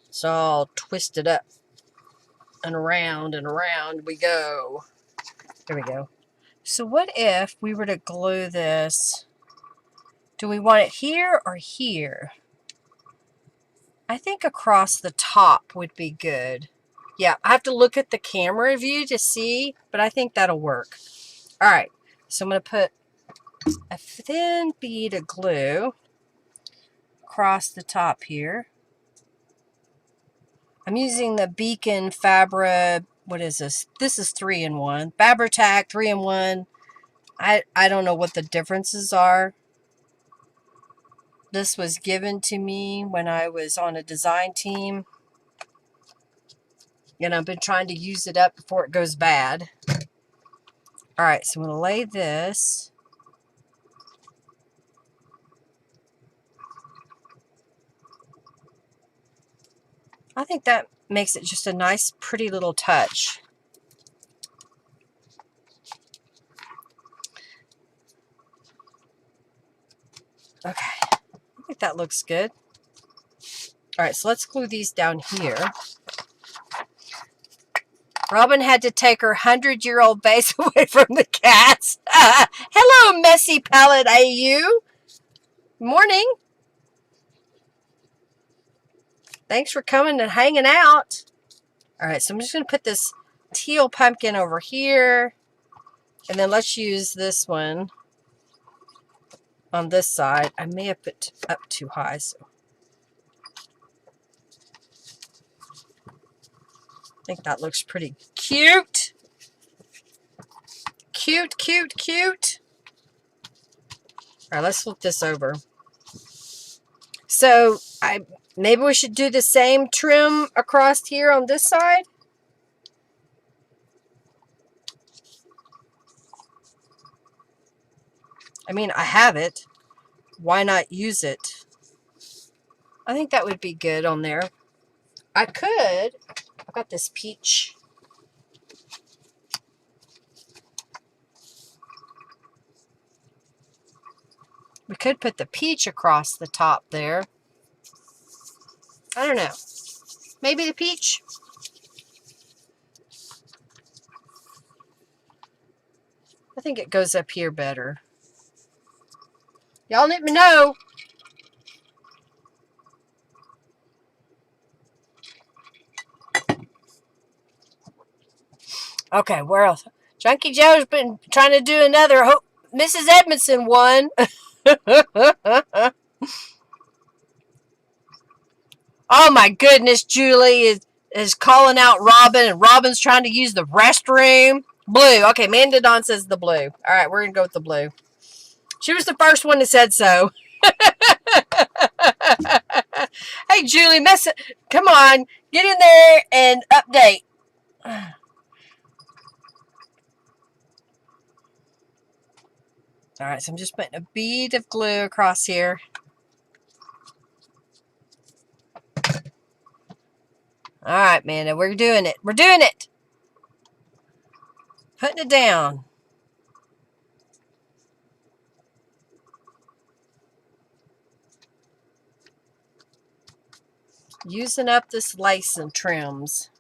It's all twisted up and around we go. There we go. So what if we were to glue this? Do we want it here or here? I think across the top would be good. Yeah, I have to look at the camera view to see, but I think that'll work. All right, so I'm going to put a thin bead of glue across the top here. I'm using the Beacon Fabra, what is this? This is 3-in-1. Fabri-Tac 3-in-1. I don't know what the differences are. This was given to me when I was on a design team. And I've been trying to use it up before it goes bad. All right, so I'm going to lay this. I think that makes it just a nice, pretty little touch. Okay, I think that looks good. All right, so let's glue these down here. Robin had to take her 100-year-old vase away from the cats. Hello, Messy Palette AU. Morning. Thanks for coming and hanging out. All right, so I'm just going to put this teal pumpkin over here. And then let's use this one on this side. I may have put up too high, so I think that looks pretty cute. Cute, cute, cute. All right, let's flip this over. So maybe we should do the same trim across here on this side. I mean, I have it. Why not use it? I think that would be good on there. I could. I've got this peach. We could put the peach across the top there. I don't know. Maybe the peach. I think it goes up here better. Y'all let me know. Okay, where else? Junkie Joe's been trying to do another Mrs. Edmondson one. Oh my goodness, Julie is calling out Robin, and Robin's trying to use the restroom. Blue. Okay, Mandadon says the blue. All right, we're going to go with the blue. She was the first one that said so. Hey, Julie, come on. Get in there and update. All right, so I'm just putting a bead of glue across here. All right, Amanda, we're doing it. We're doing it. Putting it down. Using up this lace and trims.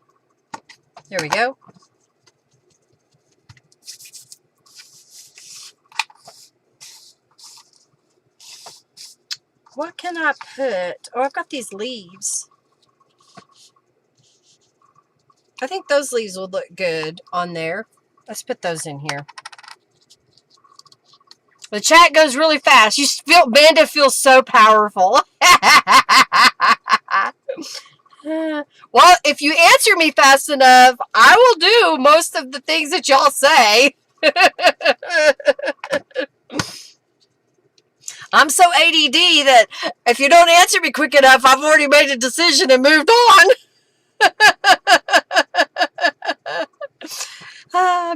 There we go. What can I put? Oh, I've got these leaves. I think those leaves will look good on there. Let's put those in here. The chat goes really fast. You feel, Amanda feels so powerful. Well, if you answer me fast enough, I will do most of the things that y'all say. I'm so ADD that if you don't answer me quick enough, I've already made a decision and moved on.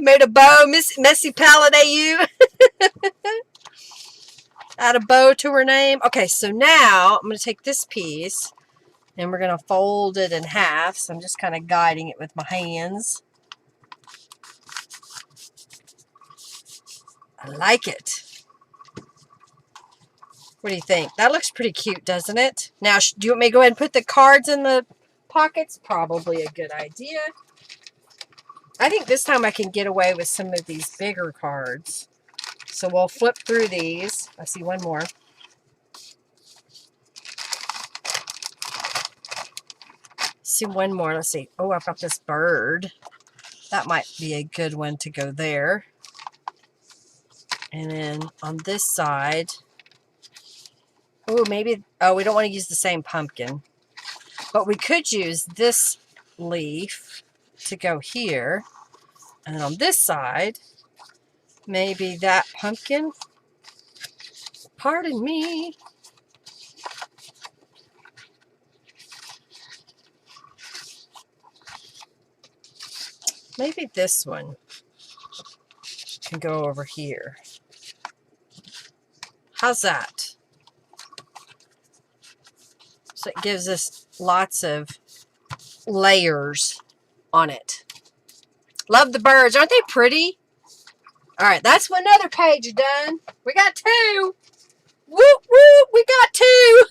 Made a bow, Messy Palette AU. Add a bow to her name. Okay, so now I'm going to take this piece and we're going to fold it in half. So I'm just kind of guiding it with my hands. I like it. What do you think? That looks pretty cute, doesn't it? Now, do you want me to go ahead and put the cards in the pockets? Probably a good idea. I think this time I can get away with some of these bigger cards. So we'll flip through these. I see one more. See one more. Let's see. Oh, I've got this bird. That might be a good one to go there. And then on this side, oh, maybe, oh, we don't want to use the same pumpkin. But we could use this leaf to go here. And then on this side, maybe that pumpkin. Pardon me. Maybe this one can go over here. How's that? So it gives us lots of layers on it. Love the birds. Aren't they pretty? All right, that's another page done. We got two. Whoop, whoop, we got two.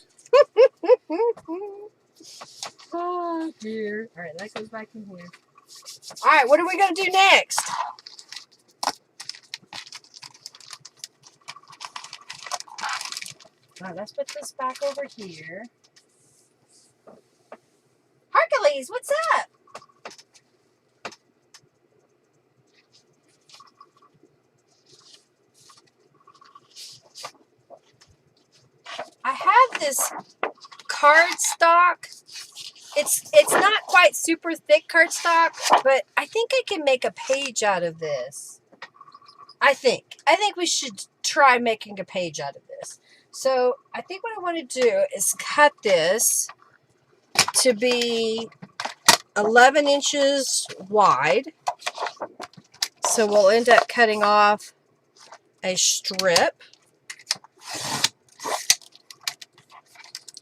Oh, dear. All right, that goes back in here. All right, what are we going to do next? All right, let's put this back over here. Hercules, what's up? I have this cardstock. It's not quite super thick cardstock, but I think I can make a page out of this. I think we should try making a page out of this. So I think what I want to do is cut this to be 11 inches wide. So we'll end up cutting off a strip.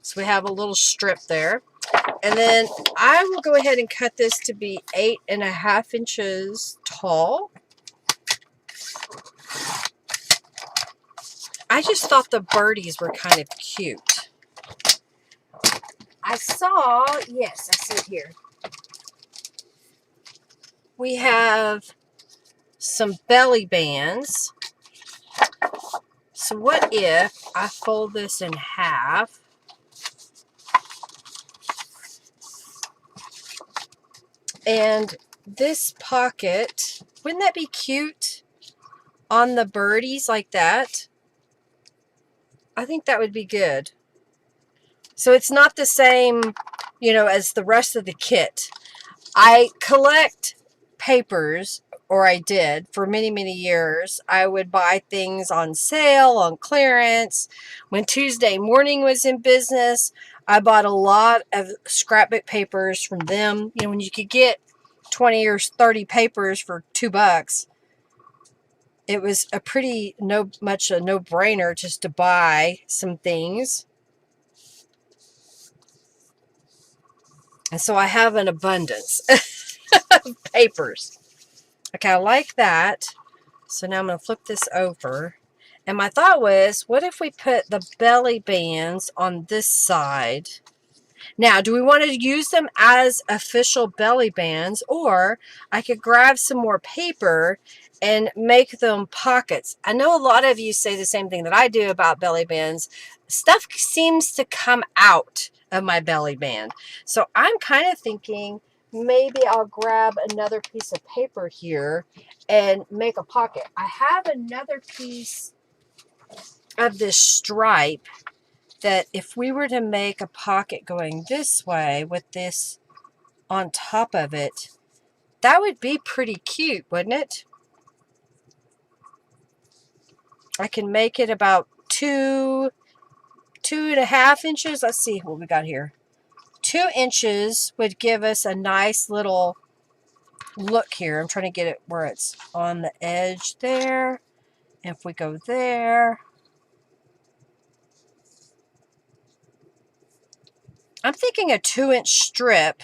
So we have a little strip there. And then I will go ahead and cut this to be 8.5 inches tall. I just thought the birdies were kind of cute. I saw, yes, I see it here. We have some belly bands. So what if I fold this in half? And this pocket, wouldn't that be cute on the birdies like that? I think that would be good. So it's not the same, you know, as the rest of the kit. I collect papers, or I did, for many, many years. I would buy things on sale, on clearance. When Tuesday Morning was in business, I bought a lot of scrapbook papers from them. You know, when you could get 20 or 30 papers for $2, it was a pretty much a no-brainer just to buy some things. And so I have an abundance of papers. Okay, I like that. So now I'm going to flip this over. And my thought was, what if we put the belly bands on this side? Now, do we want to use them as official belly bands, or I could grab some more paper and make them pockets? I know a lot of you say the same thing that I do about belly bands. Stuff seems to come out of my belly band. So I'm kind of thinking maybe I'll grab another piece of paper here and make a pocket. I have another piece of this stripe that if we were to make a pocket going this way with this on top of it, that would be pretty cute, wouldn't it? I can make it about 2.5 inches. Let's see what we got here. 2 inches would give us a nice little look here. I'm trying to get it where it's on the edge there. If we go there, I'm thinking a 2-inch strip,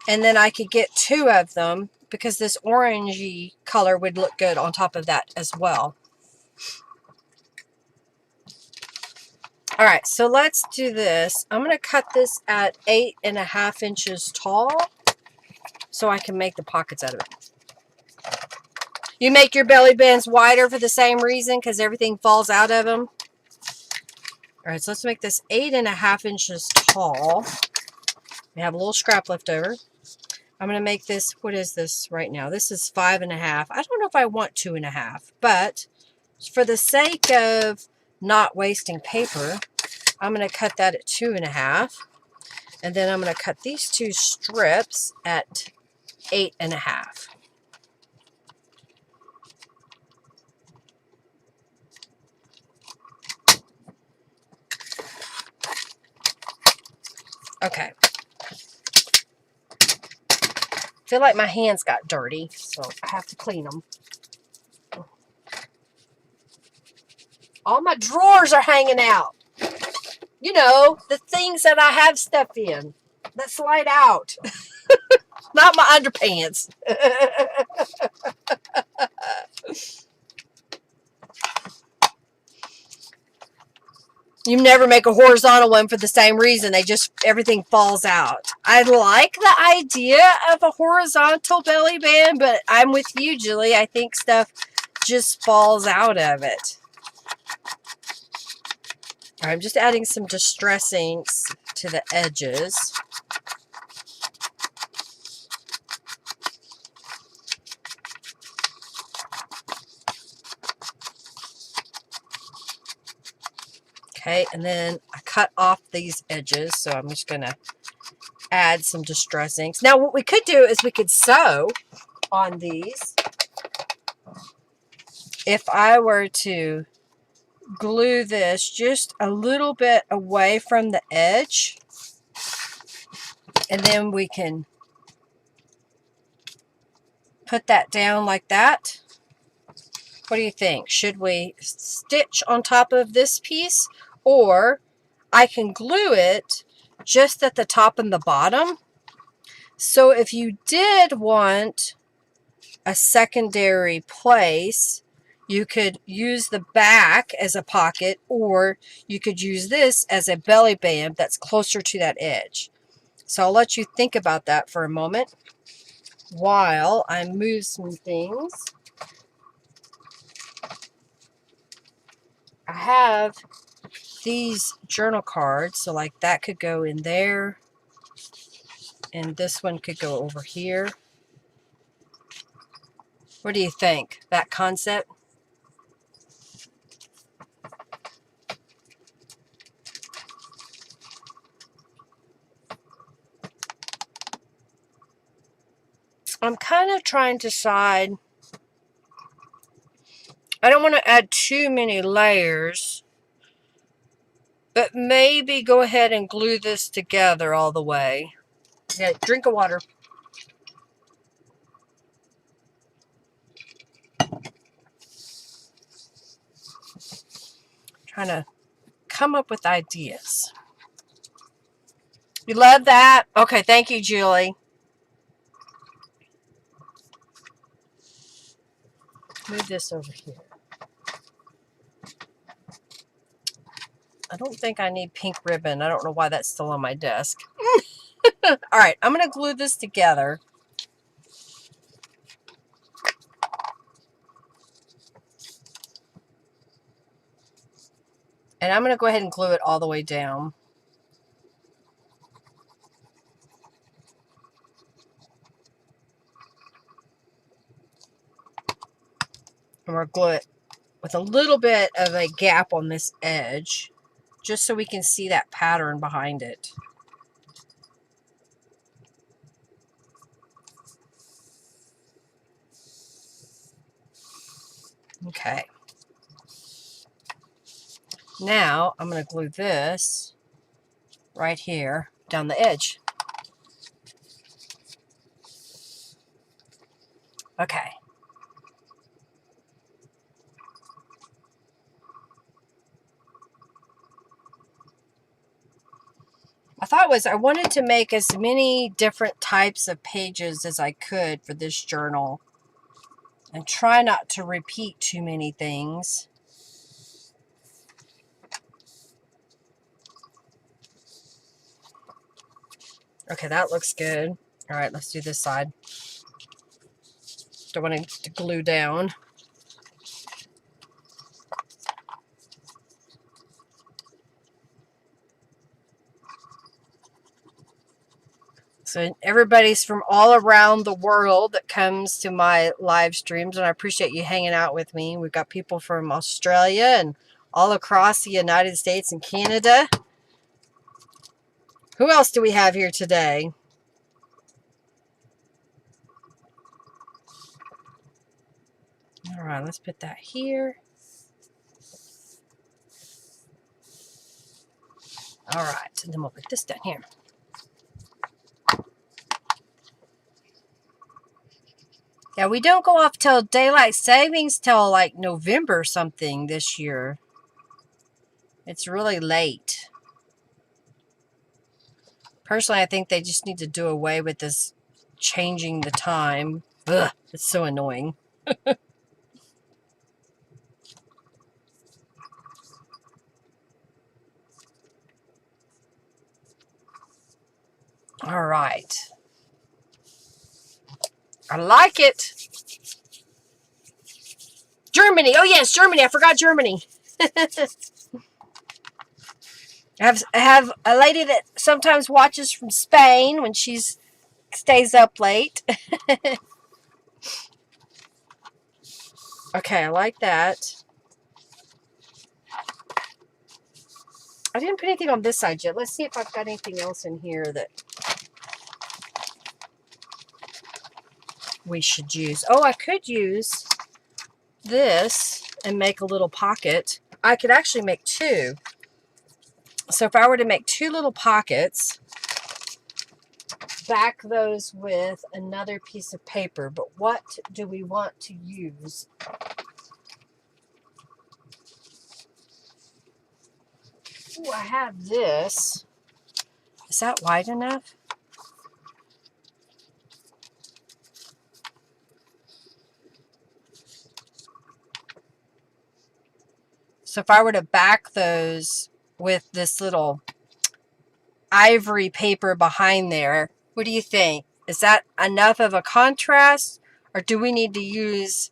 and then I could get 2 of them because this orangey color would look good on top of that as well. All right, so let's do this. I'm going to cut this at 8.5 inches tall so I can make the pockets out of it. You make your belly bands wider for the same reason, because everything falls out of them. All right, so let's make this 8.5 inches tall. We have a little scrap left over. I'm going to make this, what is this right now? This is 5.5. I don't know if I want 2.5, but for the sake of not wasting paper, I'm going to cut that at 2.5. And then I'm going to cut these 2 strips at 8.5. Okay. I feel like my hands got dirty, so I have to clean them. All my drawers are hanging out. You know, the things that I have stuff in that slide out. Not my underpants. You never make a horizontal one for the same reason. Everything falls out. I like the idea of a horizontal belly band, but I'm with you, Julie. I think stuff just falls out of it. All right, I'm just adding some distressings to the edges. Okay, and then I cut off these edges, so I'm just going to add some distressings. Now, what we could do is we could sew on these. If I were to glue this just a little bit away from the edge, and then we can put that down like that. What do you think? Should we stitch on top of this piece, or I can glue it just at the top and the bottom? So if you did want a secondary place, you could use the back as a pocket, or you could use this as a belly band that's closer to that edge. So I'll let you think about that for a moment while I move some things. I have these journal cards, so like that could go in there, and this one could go over here. What do you think? That concept? I'm kind of trying to decide. I don't want to add too many layers, but maybe go ahead and glue this together all the way. Okay, drink of water. Trying to come up with ideas. You love that? Okay, thank you, Julie. Move this over here. I don't think I need pink ribbon. I don't know why that's still on my desk. All right, I'm going to glue this together. And I'm going to go ahead and glue it all the way down. And we'll glue it with a little bit of a gap on this edge, just so we can see that pattern behind it. Okay. Now I'm going to glue this right here down the edge. Okay. thought was I wanted to make as many different types of pages as I could for this journal and try not to repeat too many things. Okay, that looks good. All right, let's do this side. Don't want it to glue down. So everybody's from all around the world that comes to my live streams, and I appreciate you hanging out with me. We've got people from Australia and all across the United States and Canada. Who else do we have here today? All right, let's put that here. All right, and then we'll put this down here. Yeah, we don't go off till daylight savings till like November something this year. It's really late. Personally, I think they just need to do away with this changing the time. Ugh, it's so annoying. All right. I like it. Germany. Oh, yes, Germany. I forgot Germany. I have a lady that sometimes watches from Spain when she stays up late. Okay, I like that. I didn't put anything on this side yet. Let's see if I've got anything else in here that we should use. Oh, I could use this and make a little pocket. I could actually make two. So if I were to make two little pockets, back those with another piece of paper. But what do we want to use? Ooh, I have this. Is that wide enough? So if I were to back those with this little ivory paper behind there, what do you think? Is that enough of a contrast? Or do we need to use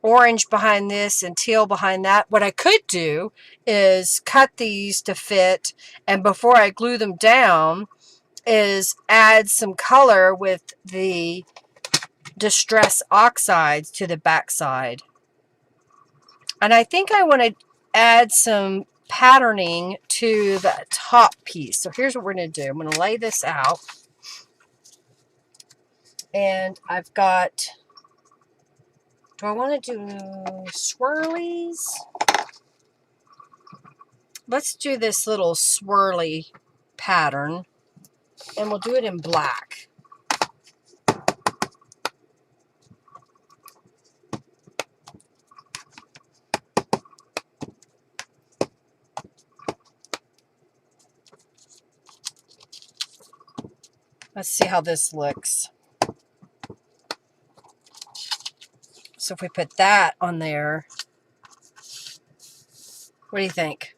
orange behind this and teal behind that? What I could do is cut these to fit, and before I glue them down is add some color with the Distress Oxides to the back side. And I think I want to add some patterning to the top piece. So here's what we're going to do. I'm going to lay this out. And I've got, do I want to do swirlies? Let's do this little swirly pattern. And we'll do it in black. Let's see how this looks. So if we put that on there, what do you think?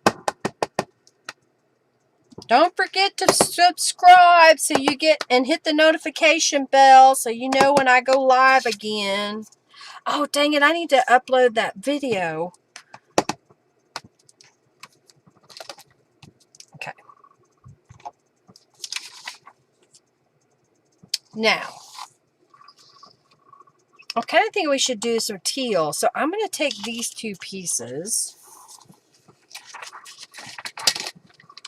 Don't forget to subscribe so you get and hit the notification bell so you know when I go live again. Oh, dang it, I need to upload that video. Okay. Now, I kind of think we should do some teal. So I'm going to take these two pieces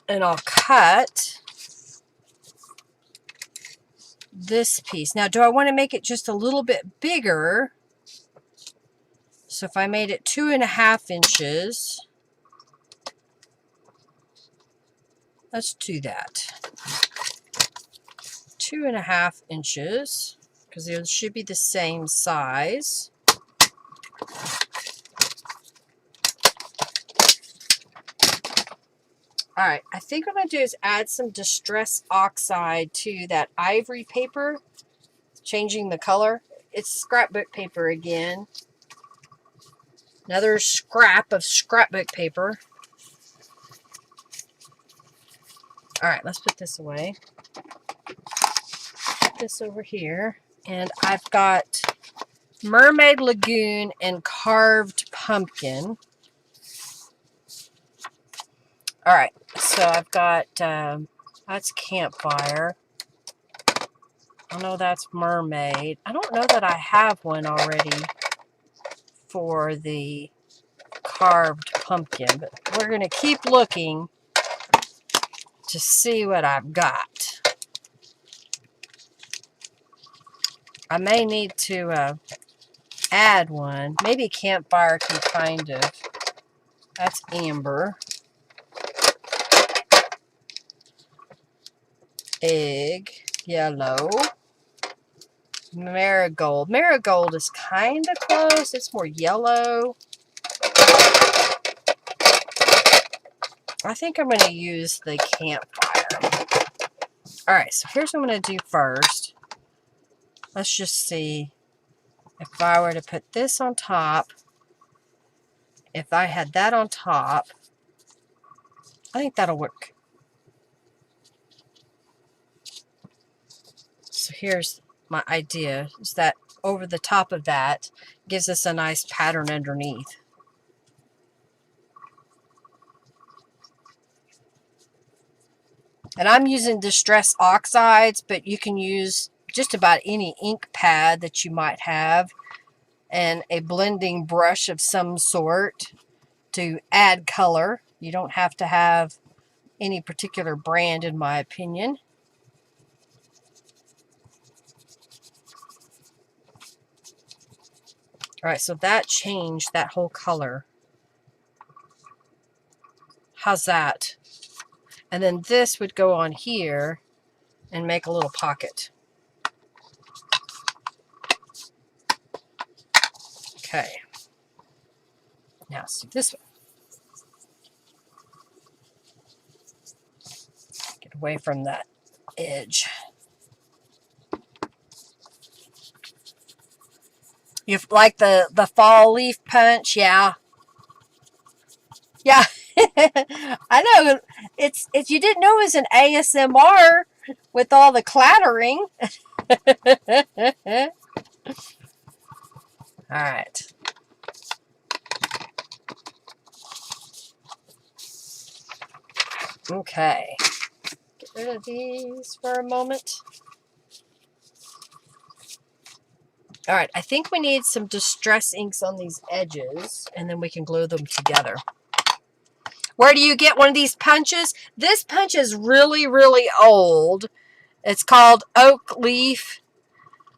and I'll cut this piece. Now, do I want to make it just a little bit bigger? So if I made it 2.5 inches, let's do that. 2.5 inches, because it should be the same size. Alright, I think what I'm going to do is add some Distress Oxide to that ivory paper, changing the color. It's scrapbook paper again. Another scrap of scrapbook paper. Alright, let's put this away. Put this over here. And I've got Mermaid Lagoon and Carved Pumpkin. Alright, so I've got, that's Campfire. I know that's Mermaid. I don't know that I have one already for the Carved Pumpkin, but we're going to keep looking to see what I've got. I may need to add one. Maybe Campfire can kind of. That's Amber. Egg. Yellow. Marigold. Marigold is kind of close. It's more yellow. I think I'm going to use the Campfire. Alright, so here's what I'm going to do first. Let's just see if I were to put this on top. If I had that on top, I think that'll work. So here's my idea, is that over the top of that gives us a nice pattern underneath. And I'm using Distress Oxides, but you can use just about any ink pad that you might have and a blending brush of some sort to add color. You don't have to have any particular brand, in my opinion. Alright, so that changed that whole color. How's that? And then this would go on here and make a little pocket. Okay. Now let's do this one. Get away from that edge. You like the fall leaf punch? Yeah. Yeah. I know. It's you didn't know it was an ASMR with all the clattering. Alright. Okay. Get rid of these for a moment. Alright, I think we need some distress inks on these edges, and then we can glue them together. Where do you get one of these punches? This punch is really, really old. It's called Oak Leaf,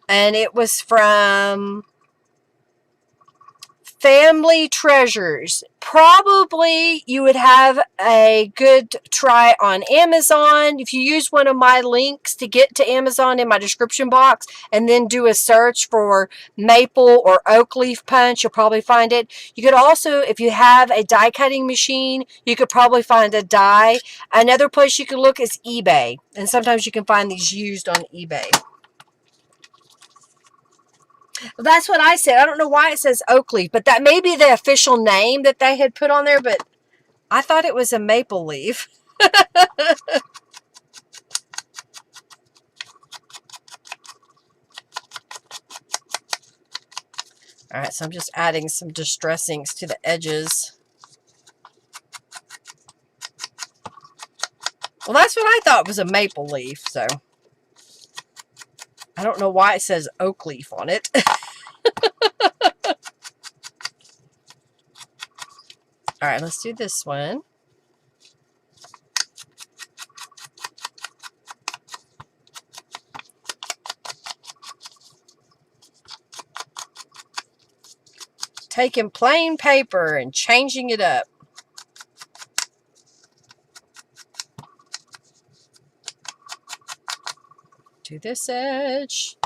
and it was from Family Treasures. Probably you would have a good try on Amazon. If you use one of my links to get to Amazon in my description box and then do a search for maple or oak leaf punch, you'll probably find it. You could also, if you have a die cutting machine, you could probably find a die. Another place you can look is eBay, and sometimes you can find these used on eBay. That's what I said. I don't know why it says oak leaf, but that may be the official name that they had put on there, but I thought it was a maple leaf. Alright, so I'm just adding some distress inks to the edges. Well, that's what I thought was a maple leaf, so I don't know why it says oak leaf on it. Alright, let's do this one. Taking plain paper and changing it up. To this edge.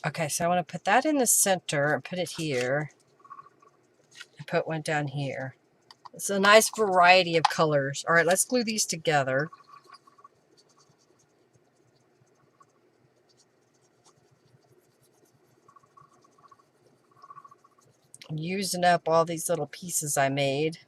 Okay, so I want to put that in the center and put it here. And put one down here. It's a nice variety of colors. All right, let's glue these together. I'm using up all these little pieces I made.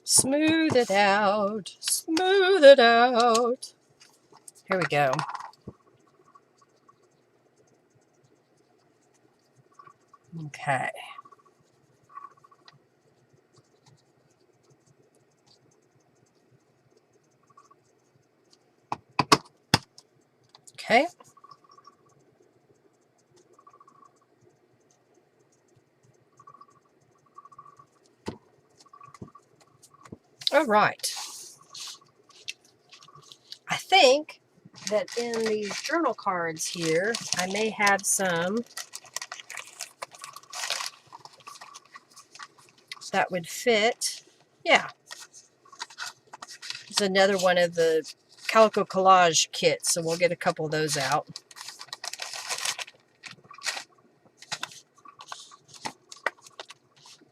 Smooth it out. Smooth it out. Here we go. Okay. Okay. All right. I think that in these journal cards here, I may have some that would fit. Yeah. It's another one of the Calico Collage kits, so we'll get a couple of those out.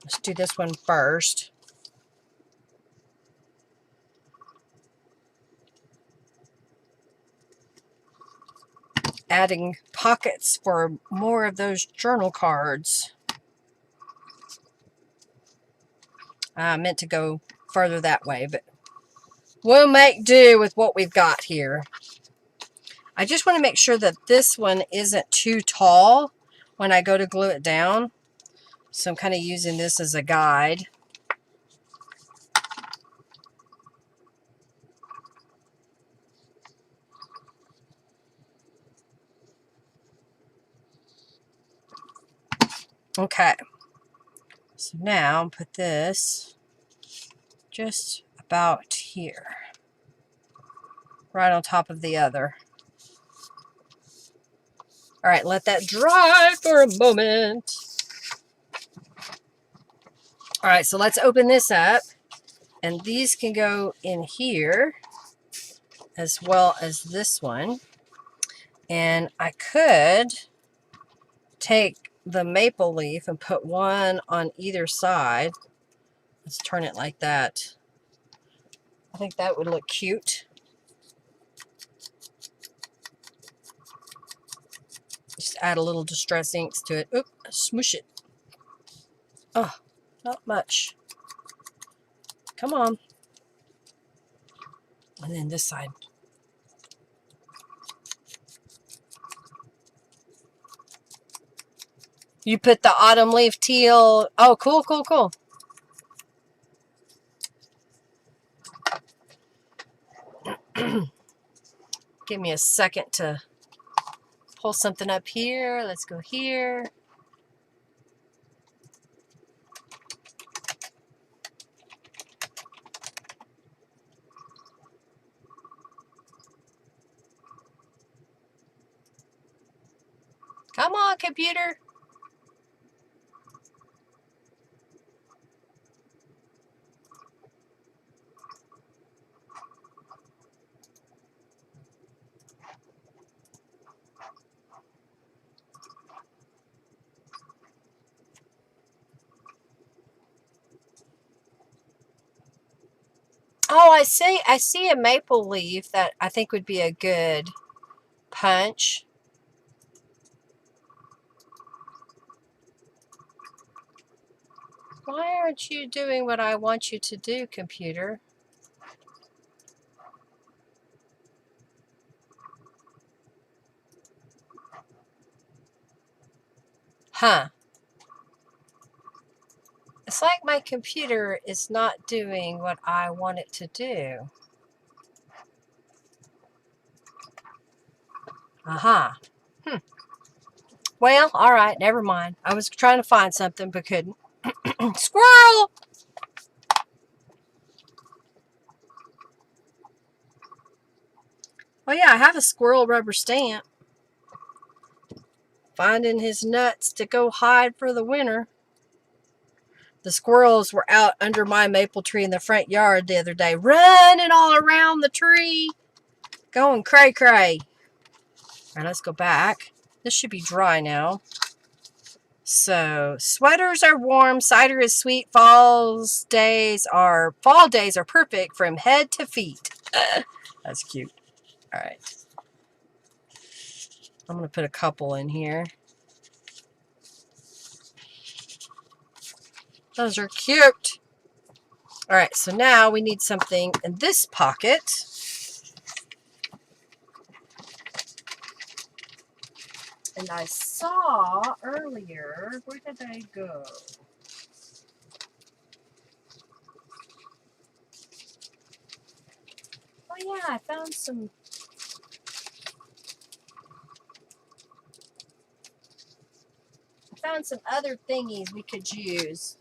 Let's do this one first. Adding pockets for more of those journal cards. I meant to go further that way, but we'll make do with what we've got here. I just want to make sure that this one isn't too tall when I go to glue it down. So I'm kind of using this as a guide. Okay. So now I'll put this just about here. Right on top of the other. All right, let that dry for a moment. All right, so let's open this up. And these can go in here as well as this one. And I could take the maple leaf and put one on either side. Let's turn it like that. I think that would look cute. Just add a little distress inks to it. Oop, smoosh it. Oh, not much. Come on. And then this side. You put the autumn leaf teal. Oh, cool, cool, cool. Give me a second to pull something up here. Let's go here. Come on, computer. Oh, I see a maple leaf that I think would be a good punch. Why aren't you doing what I want you to do, computer? Huh. It's like my computer is not doing what I want it to do. Aha. Well, all right, never mind. I was trying to find something but couldn't. Squirrel! Oh yeah, I have a squirrel rubber stamp. finding his nuts to go hide for the winter. The squirrels were out under my maple tree in the front yard the other day, running all around the tree, going cray-cray. All right, let's go back. This should be dry now. So, sweaters are warm, cider is sweet, fall days are perfect from head to feet. That's cute. All right. I'm going to put a couple in here. Those are cute. All right, so now we need something in this pocket. And I saw earlier, where did they go? Oh yeah, I found some other thingies we could use.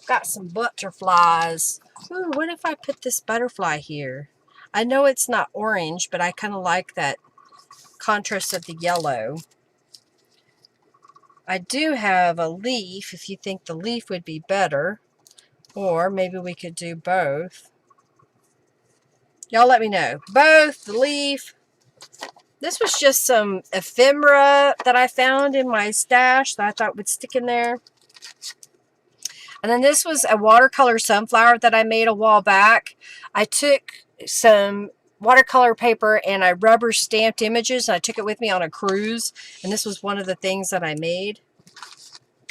Got some butterflies. Ooh, what if I put this butterfly here? I know it's not orange, but I kind of like that contrast of the yellow. I do have a leaf, if you think the leaf would be better. Or maybe we could do both. Y'all let me know. Both, the leaf. This was just some ephemera that I found in my stash that I thought would stick in there. And then this was a watercolor sunflower that I made a while back. I took some watercolor paper and I rubber stamped images and I took it with me on a cruise. And this was one of the things that I made.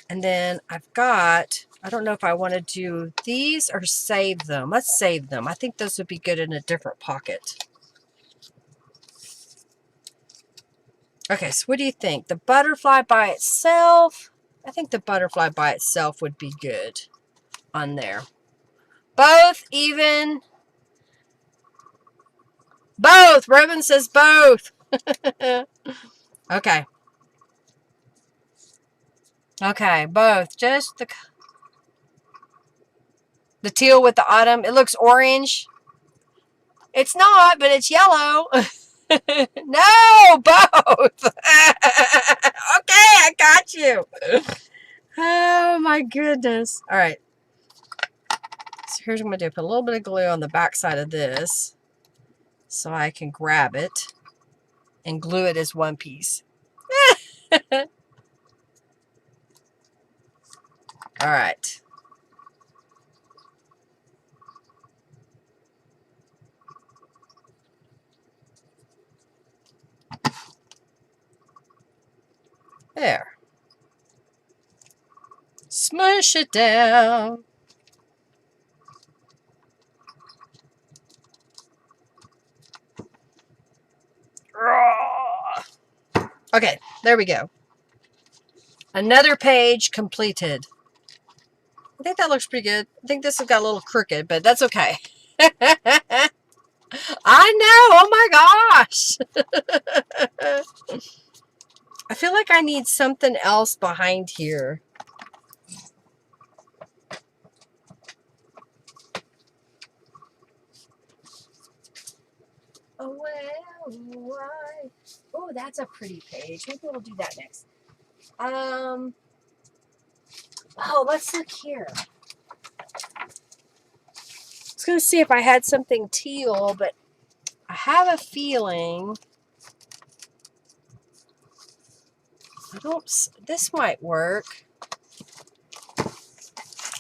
And then I've got, I don't know if I want to do these or save them. Let's save them. I think those would be good in a different pocket. Okay, so what do you think? The butterfly by itself? I think the butterfly by itself would be good on there. Both, even. Both. Robin says both. Okay. Okay, both. Just the teal with the autumn. It looks orange. It's not, but it's yellow. No, both. Okay, I got you. Oh my goodness. All right. So here's what I'm going to do. Put a little bit of glue on the back side of this so I can grab it and glue it as one piece. All right. There. Smush it down. Okay, there we go. Another page completed. I think that looks pretty good. I think this has got a little crooked, but that's okay. I know. Oh my gosh. I feel like I need something else behind here. Oh, well, why? Oh, that's a pretty page. Maybe we'll do that next. Oh, let's look here. I was going to see if I had something teal, but I have a feeling this might work.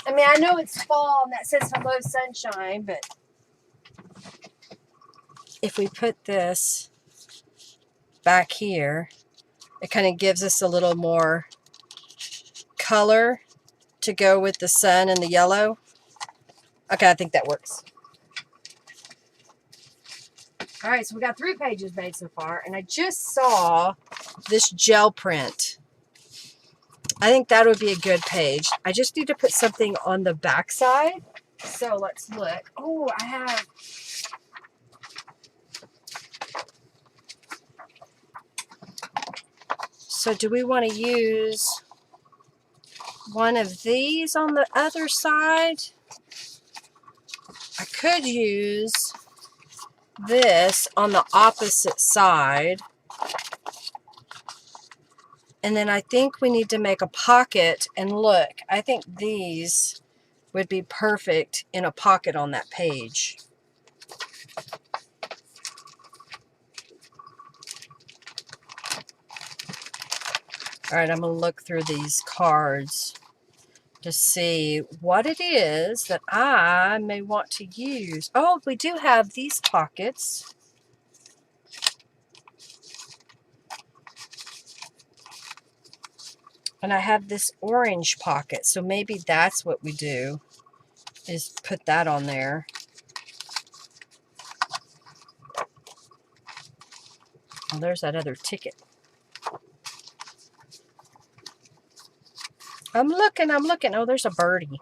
I mean, I know it's fall and that says hello sunshine, but if we put this back here, it kind of gives us a little more color to go with the sun and the yellow. Okay, I think that works. All right, so we got 3 pages made so far, and I just saw this gel print. I think that would be a good page. I just need to put something on the back side. So let's look. Oh, I have... So do we want to use one of these on the other side? I could use this on the opposite side. And then I think we need to make a pocket. And look, I think these would be perfect in a pocket on that page. All right, I'm going to look through these cards to see what it is that I may want to use. Oh, we do have these pockets. And I have this orange pocket, so maybe that's what we do, is put that on there. Oh, there's that other ticket. I'm looking. Oh, there's a birdie.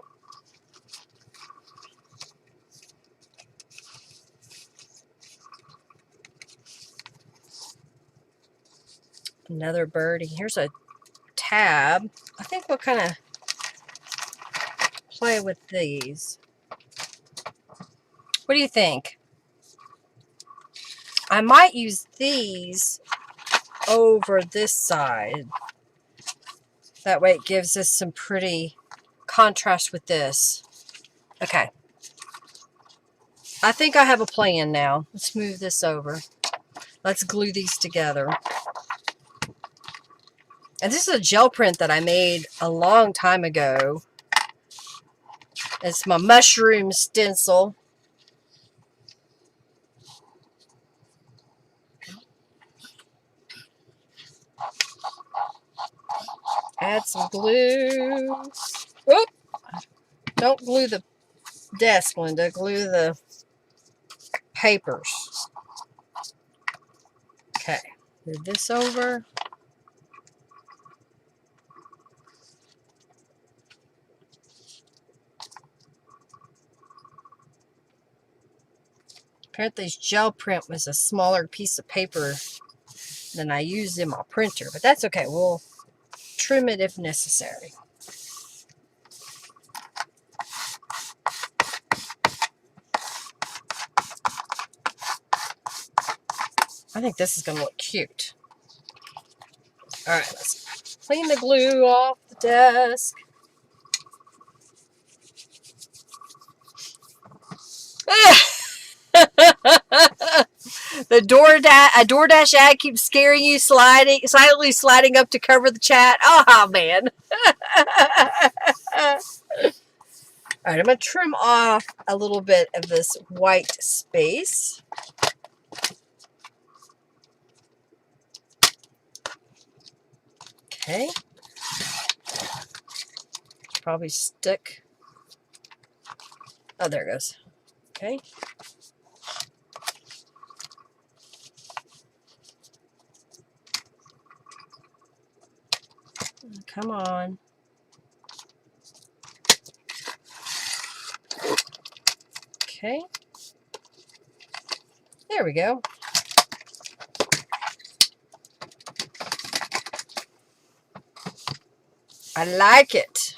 Another birdie. Here's a tab. I think we'll kind of play with these. What do you think? I might use these over this side. That way it gives us some pretty contrast with this. Okay. I think I have a plan now. Let's move this over. Let's glue these together. And this is a gel print that I made a long time ago. It's my mushroom stencil. Add some glue. Whoop! Don't glue the desk, Linda. Glue the papers. Okay. Move this over. Apparently this gel print was a smaller piece of paper than I used in my printer. But that's okay. We'll trim it if necessary. I think this is going to look cute. All right, let's clean the glue off the desk. The DoorDash ad keeps scaring you, silently sliding up to cover the chat. Oh, man. All right, I'm going to trim off a little bit of this white space. Okay. Probably stick. Oh, there it goes. Okay. Come on. Okay. There we go. I like it.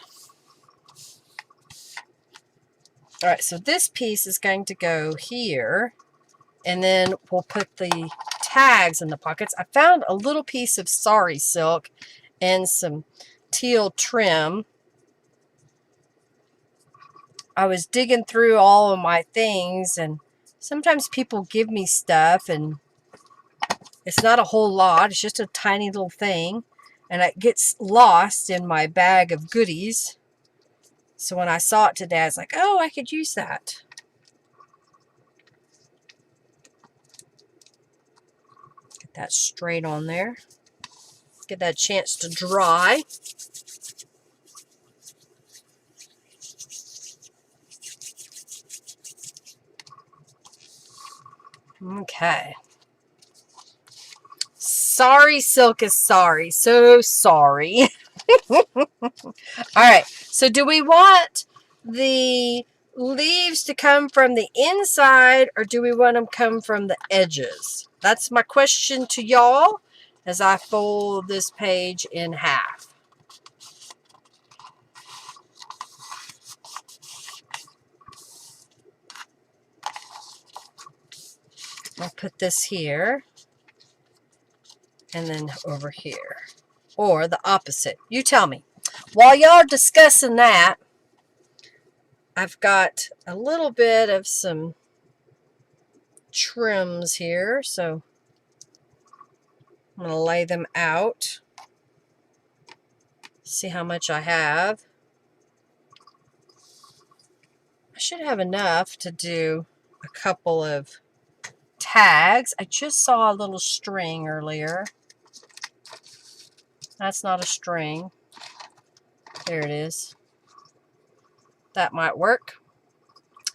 All right, so this piece is going to go here, and then we'll put the tags in the pockets. I found a little piece of sari silk and some teal trim. I was digging through all of my things, and sometimes people give me stuff, and it's not a whole lot. It's just a tiny little thing, and it gets lost in my bag of goodies. So when I saw it today, I was like, oh, I could use that. Get that straight on there. Get that chance to dry. Okay. Sorry, silk is sorry. So sorry. All right. So do we want the leaves to come from the inside, or do we want them to come from the edges? That's my question to y'all as I fold this page in half. I'll put this here and then over here. Or the opposite. You tell me. While y'all are discussing that, I've got a little bit of some trims here, so I'm going to lay them out. See how much I have. I should have enough to do a couple of tags. I just saw a little string earlier. That's not a string. There it is. That might work.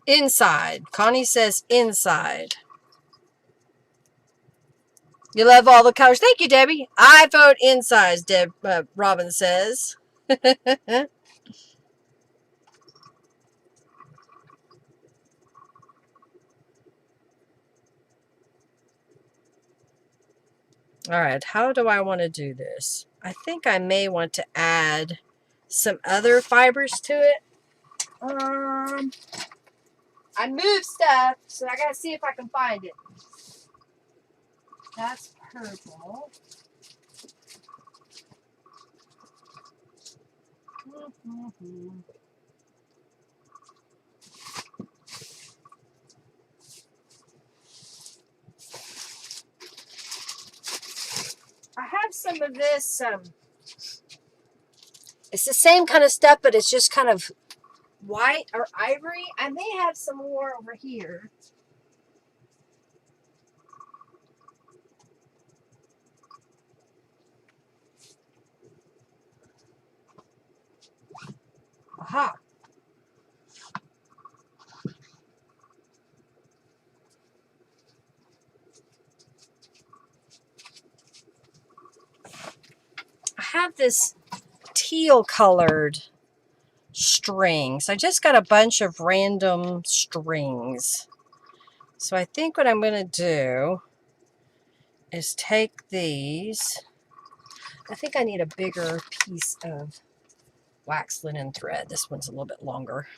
Inside. Connie says inside. You love all the colors. Thank you, Debbie. I vote inside, Robin says. All right, how do I want to do this? I think I may want to add some other fibers to it. I moved stuff, so I gotta see if I can find it. That's purple. I have some of this, it's the same kind of stuff, but it's just kind of white or ivory. I may have some more over here. Aha. I have this teal colored strings. I just got a bunch of random strings. So I think what I'm going to do is take these. I think I need a bigger piece of wax linen thread. This one's a little bit longer.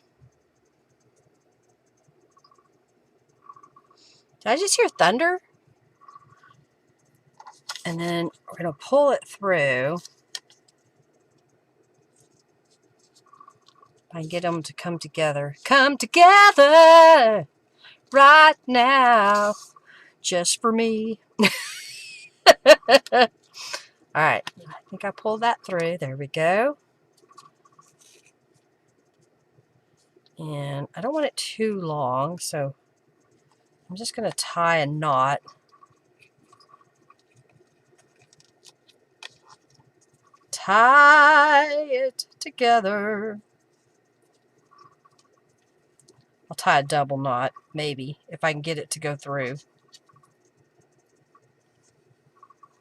Did I just hear thunder? And then we're going to pull it through. I can get them to come together. Come together right now, just for me. All right, I think I pulled that through. There we go. And I don't want it too long, so I'm just going to tie a knot. Tie it together. I'll tie a double knot, maybe, if I can get it to go through.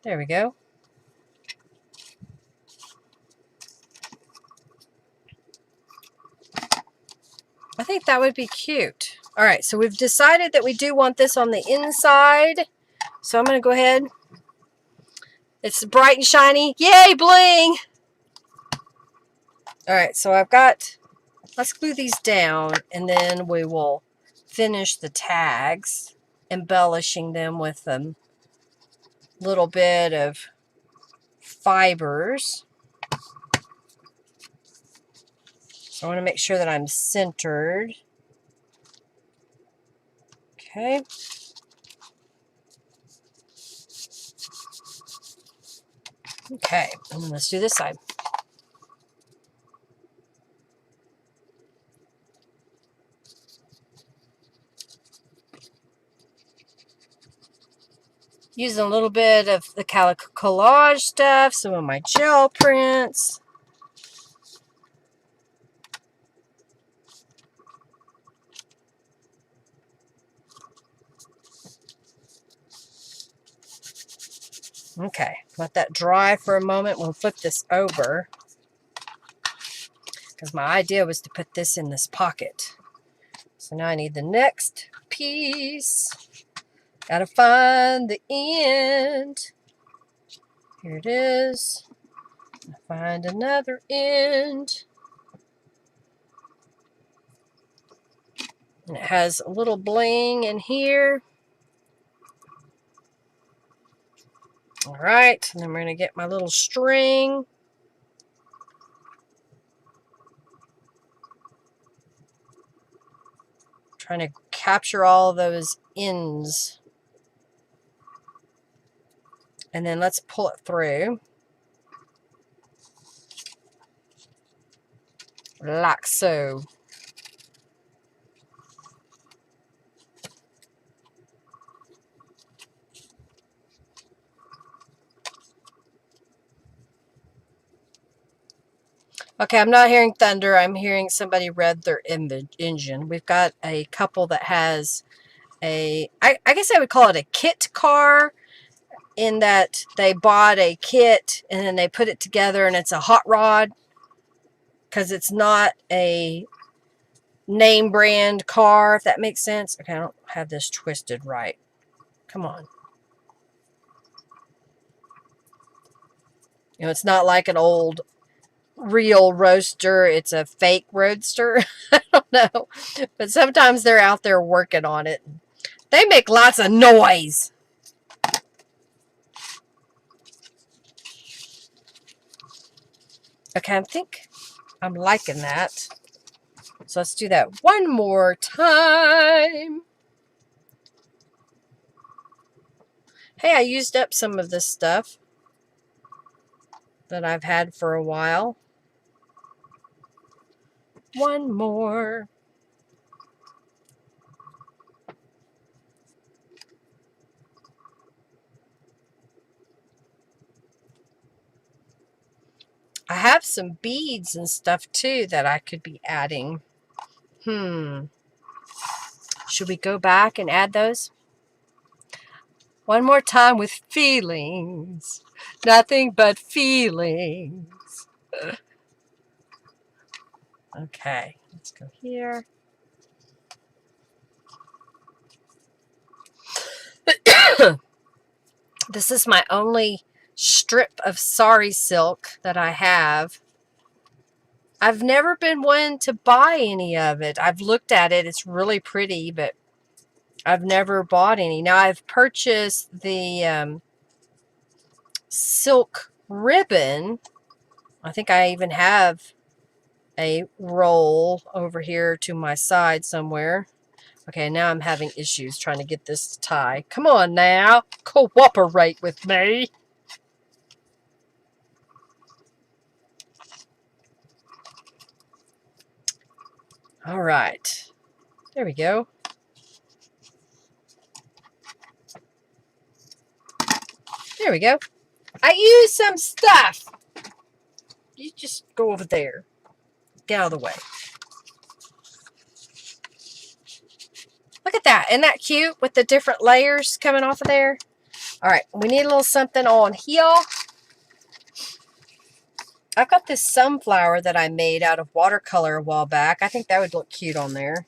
There we go. I think that would be cute. All right, so we've decided that we do want this on the inside. So I'm going to go ahead. It's bright and shiny. Yay, bling! All right, so I've got, let's glue these down, and then we will finish the tags, embellishing them with a little bit of fibers. So I want to make sure that I'm centered. Okay. Okay, and then let's do this side. Using a little bit of the Calico Collage stuff, some of my gel prints. Okay, let that dry for a moment. We'll flip this over because my idea was to put this in this pocket. So now I need the next piece. Gotta find the end. Here it is. Find another end. And it has a little bling in here. All right, and then we're going to get my little string. Trying to capture all those ends. And then let's pull it through. Like so. Okay, I'm not hearing thunder. I'm hearing somebody rev their engine. We've got a couple that has I guess I would call it a kit car, in that they bought a kit and then they put it together and it's a hot rod, because it's not a name brand car, if that makes sense. Okay, I don't have this twisted right. Come on. You know, it's not like an old real roadster. It's a fake roadster. I don't know. But sometimes they're out there working on it. They make lots of noise. Okay, I think I'm liking that. So let's do that one more time. Hey, I used up some of this stuff that I've had for a while. One more. I have some beads and stuff too that I could be adding. Should we go back and add those? One more time with feelings. Nothing but feelings. Okay, let's go here. This is my only strip of sari silk that I have. I've never been one to buy any of it. I've looked at it. It's really pretty, but I've never bought any. Now, I've purchased the silk ribbon. I think I even have a roll over here to my side somewhere. Okay, now I'm having issues trying to get this to tie. Come on now. Cooperate with me. All right. There we go. There we go. I used some stuff. You just go over there. Get out of the way. Look at that. Isn't that cute with the different layers coming off of there? All right. We need a little something on here. I've got this sunflower that I made out of watercolor a while back. I think that would look cute on there.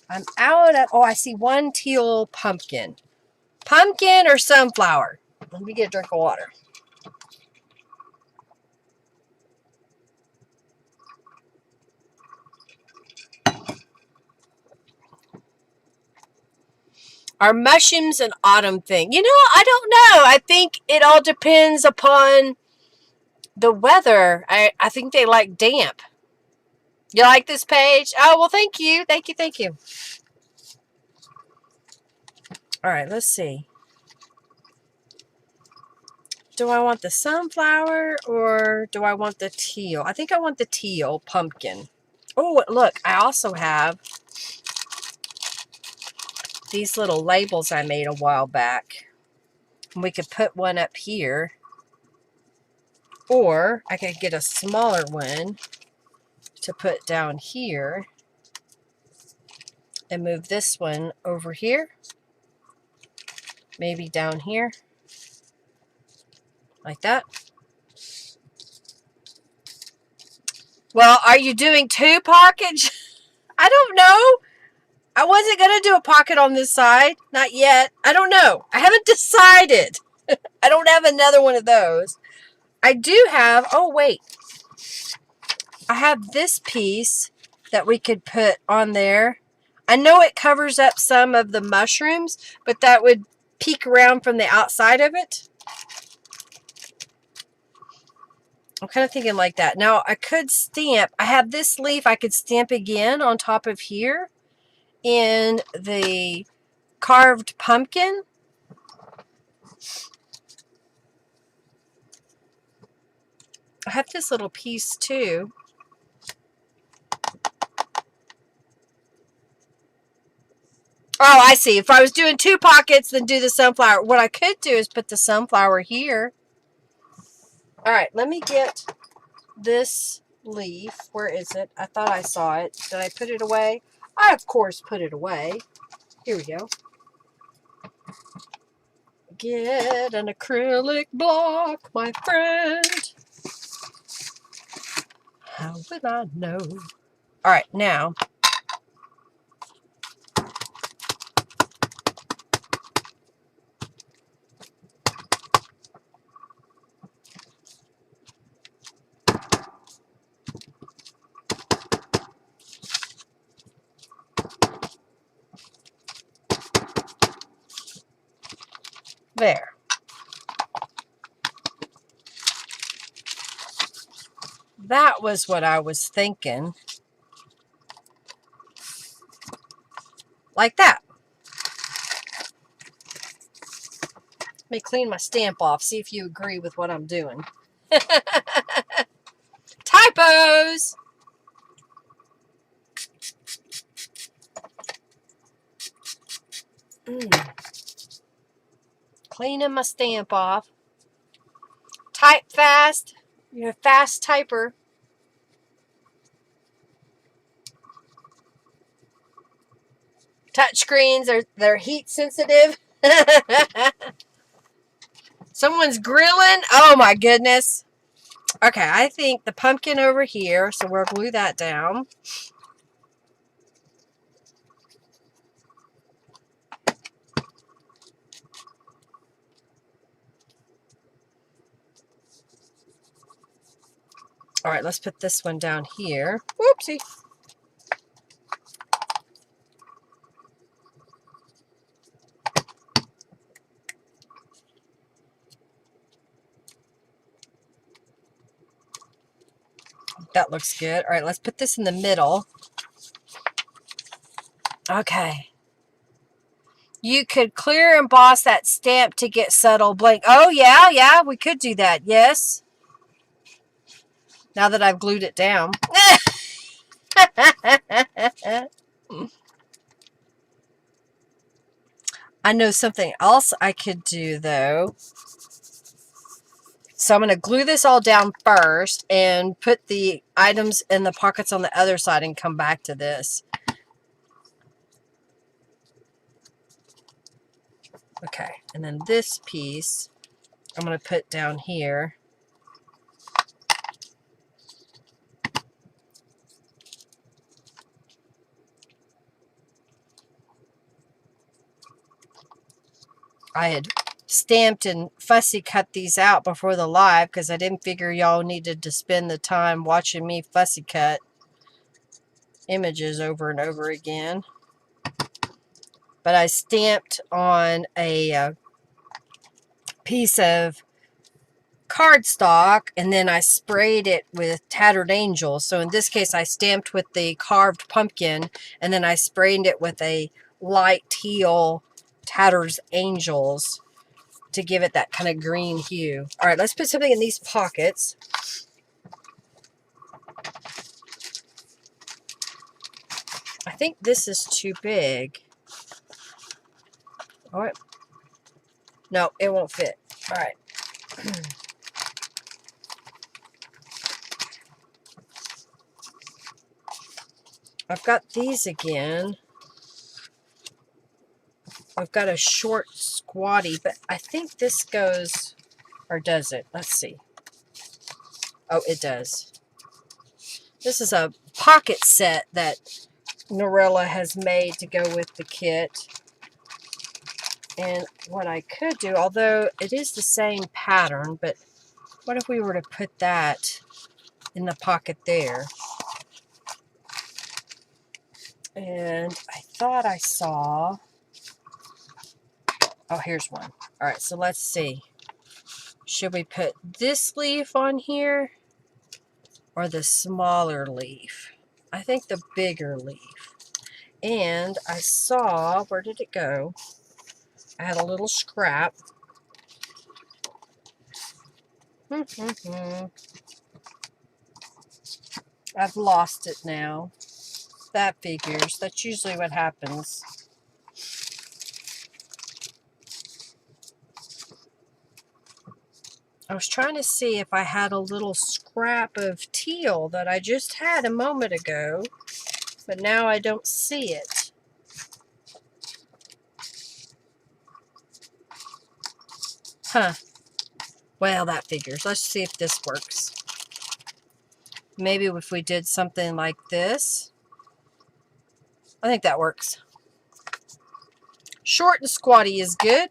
I'm out of... Oh, I see one teal pumpkin. Pumpkin or sunflower? Let me get a drink of water. Are mushrooms an autumn thing? You know, I don't know. I think it all depends upon the weather. I think they like damp. You like this page? Oh, well, thank you. Thank you. Thank you. All right, let's see. Do I want the sunflower or do I want the teal? I think I want the teal pumpkin. Oh, look, I also have these little labels I made a while back. We could put one up here. Or I could get a smaller one to put down here and move this one over here. Maybe down here. Like that. Well, are you doing two pockets? I don't know. I wasn't going to do a pocket on this side. Not yet. I don't know. I haven't decided. I don't have another one of those. I do have... Oh, wait. I have this piece that we could put on there. I know it covers up some of the mushrooms, but that would peek around from the outside of it. I'm kind of thinking like that. Now, I could stamp. I have this leaf I could stamp again on top of here in the carved pumpkin. I have this little piece too. Oh, I see. If I was doing 2 pockets, then do the sunflower. What I could do is put the sunflower here. All right, let me get this leaf. Where is it? I thought I saw it. Did I put it away? I, of course, put it away. Here we go. Get an acrylic block, my friend. How would I know? All right, now. There. That was what I was thinking. Like that. Let me clean my stamp off. See if you agree with what I'm doing. Typos! Cleaning my stamp off. Type fast. You're a fast typer. Touch screens they're heat sensitive. Someone's grilling. Oh my goodness. Okay, I think the pumpkin over here, so we'll glue that down. All right, let's put this one down here. Whoopsie. That looks good. All right, let's put this in the middle. Okay. You could clear emboss that stamp to get subtle blank. Oh, yeah, we could do that. Yes. Now that I've glued it down. I know something else I could do, though. So I'm going to glue this all down first and put the items in the pockets on the other side and come back to this. Okay, and then this piece I'm going to put down here. I had stamped and fussy cut these out before the live because I didn't figure y'all needed to spend the time watching me fussy cut images over and over again. But I stamped on a piece of cardstock and then I sprayed it with Tattered Angels. So in this case I stamped with the carved pumpkin and then I sprayed it with a light teal Tattered Angels to give it that kind of green hue. All right, let's put something in these pockets. I think this is too big. All right. No, it won't fit. All right. I've got these again. I've got a short squatty, but I think this goes, or does it? Let's see. Oh, it does. This is a pocket set that Norella has made to go with the kit. And what I could do, although it is the same pattern, but what if we were to put that in the pocket there? And I thought I saw, oh, here's one. All right, so let's see. Should we put this leaf on here? or the smaller leaf? I think the bigger leaf. And I saw, where did it go? I had a little scrap. I've lost it now. That figures. That's usually what happens. I was trying to see if I had a little scrap of teal that I just had a moment ago, but now I don't see it. Huh. Well, that figures. Let's see if this works. Maybe if we did something like this. I think that works. Short and squatty is good.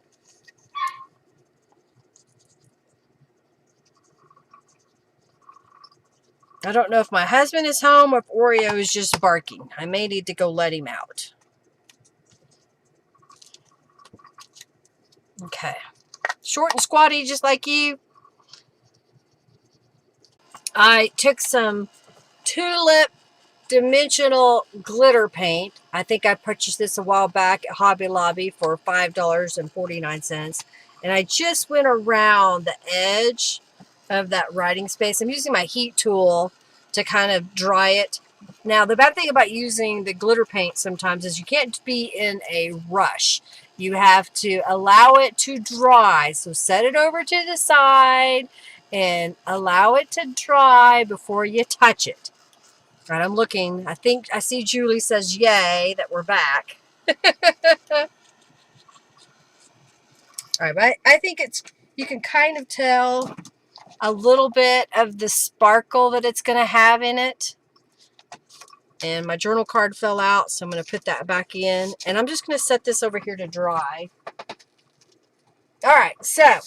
I don't know if my husband is home or if Oreo is just barking. I may need to go let him out. Okay. Short and squatty, just like you. I took some tulip dimensional glitter paint. I think I purchased this a while back at Hobby Lobby for $5.49. And I just went around the edge of that writing space. I'm using my heat tool to kind of dry it. Now, the bad thing about using the glitter paint sometimes is you can't be in a rush. You have to allow it to dry. So set it over to the side and allow it to dry before you touch it. All right, I'm looking. I think I see Julie says yay that we're back. All right, but I think it's, you can kind of tell a little bit of the sparkle that it's going to have in it. And my journal card fell out, so I'm going to put that back in. And I'm just going to set this over here to dry. All right, so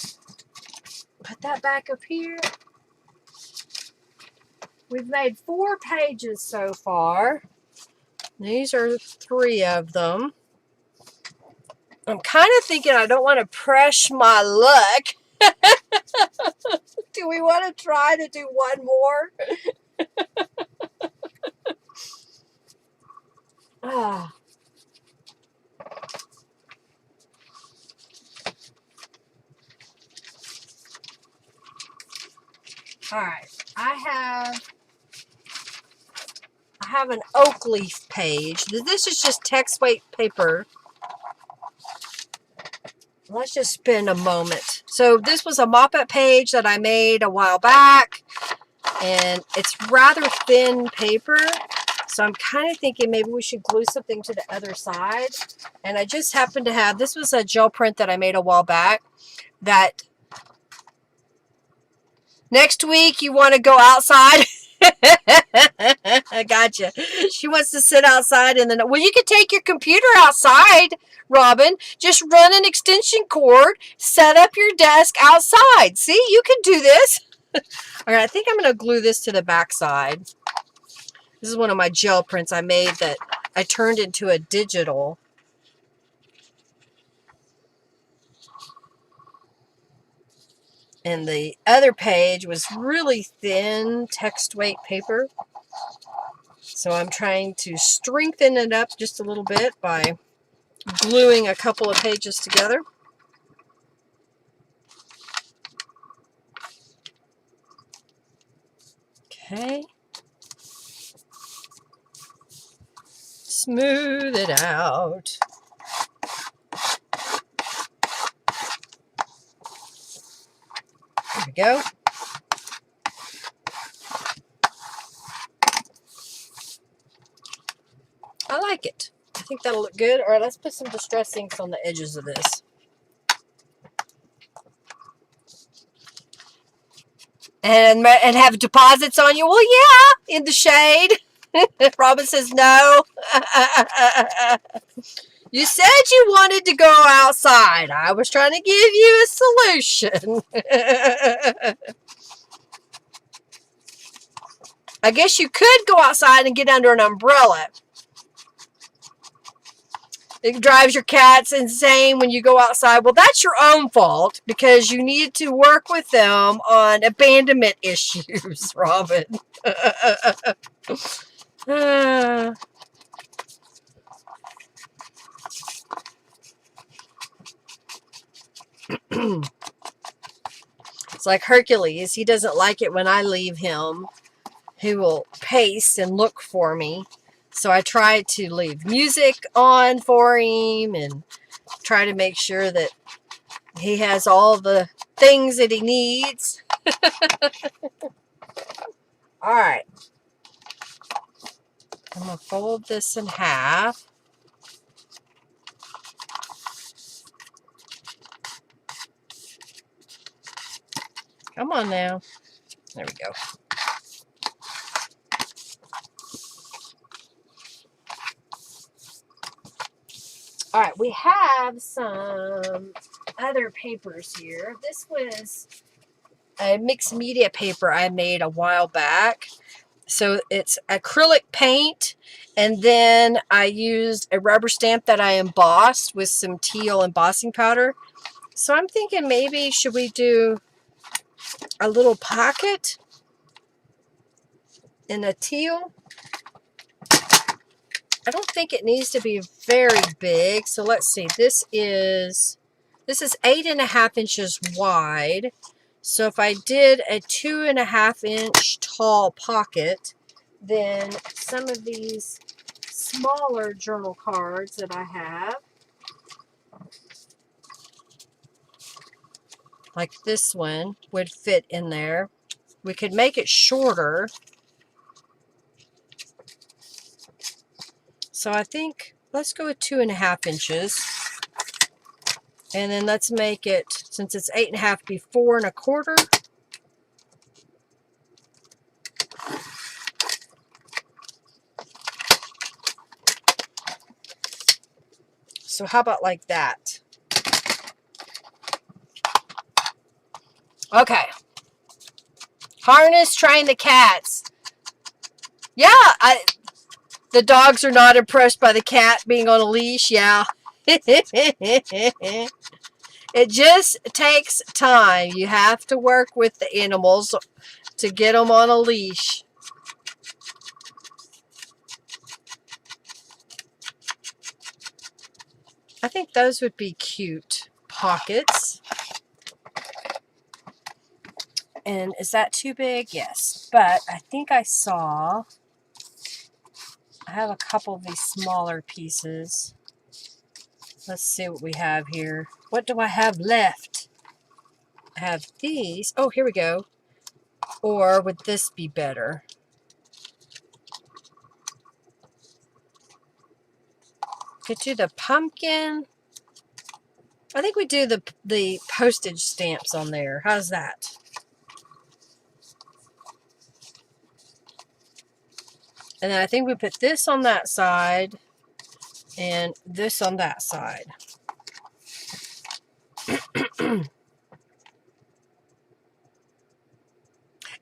put that back up here. We've made 4 pages so far. These are 3 of them. I'm kind of thinking I don't want to press my luck. Do we want to try to do one more? Ah. All right, I have an oak leaf page. This is just text weight paper. Let's just spend a moment. So this was a mop-up page that I made a while back, and it's rather thin paper. So I'm kind of thinking maybe we should glue something to the other side. And I just happened to have, this was a gel print that I made a while back, that next week you want to go outside. I gotcha. She wants to sit outside and then, well, you can take your computer outside, Robin. Just run an extension cord, set up your desk outside. See, you can do this. All right, I think I'm going to glue this to the back side. This is one of my gel prints I made that I turned into a digital. And the other page was really thin text weight paper. So I'm trying to strengthen it up just a little bit by gluing a couple of pages together. Okay. Smooth it out. There we go. I like it. I think that'll look good. All right, let's put some distress inks on the edges of this. And have deposits on you. Well, yeah, in the shade. Robin says no. You said you wanted to go outside. I was trying to give you a solution. I guess you could go outside and get under an umbrella. It drives your cats insane when you go outside. Well, that's your own fault because you need to work with them on abandonment issues, Robin. It's like Hercules. He doesn't like it when I leave him. He will pace and look for me. So I try to leave music on for him and try to make sure that he has all the things that he needs. All right. I'm going to fold this in half. Come on now. There we go. All right, we have some other papers here. This was a mixed media paper I made a while back. So it's acrylic paint, and then I used a rubber stamp that I embossed with some teal embossing powder. So I'm thinking maybe should we do a little pocket in a teal? I don't think it needs to be very big. So let's see. This is 8.5 inches wide. So if I did a 2.5 inch tall pocket, then some of these smaller journal cards that I have, like this one, would fit in there. We could make it shorter. So I think let's go with 2.5 inches. And then let's make it, since it's 8.5, be 4.25. So how about like that? Okay. Harness, train the cats. Yeah, the dogs are not impressed by the cat being on a leash. Yeah. It just takes time. You have to work with the animals to get them on a leash. I think those would be cute pockets. And is that too big? Yes. But I think I have a couple of these smaller pieces. Let's see what we have here. What do I have left? I have these. Oh, here we go. Or would this be better? Could do the pumpkin. I think we do the postage stamps on there. How's that? And then I think we put this on that side and this on that side.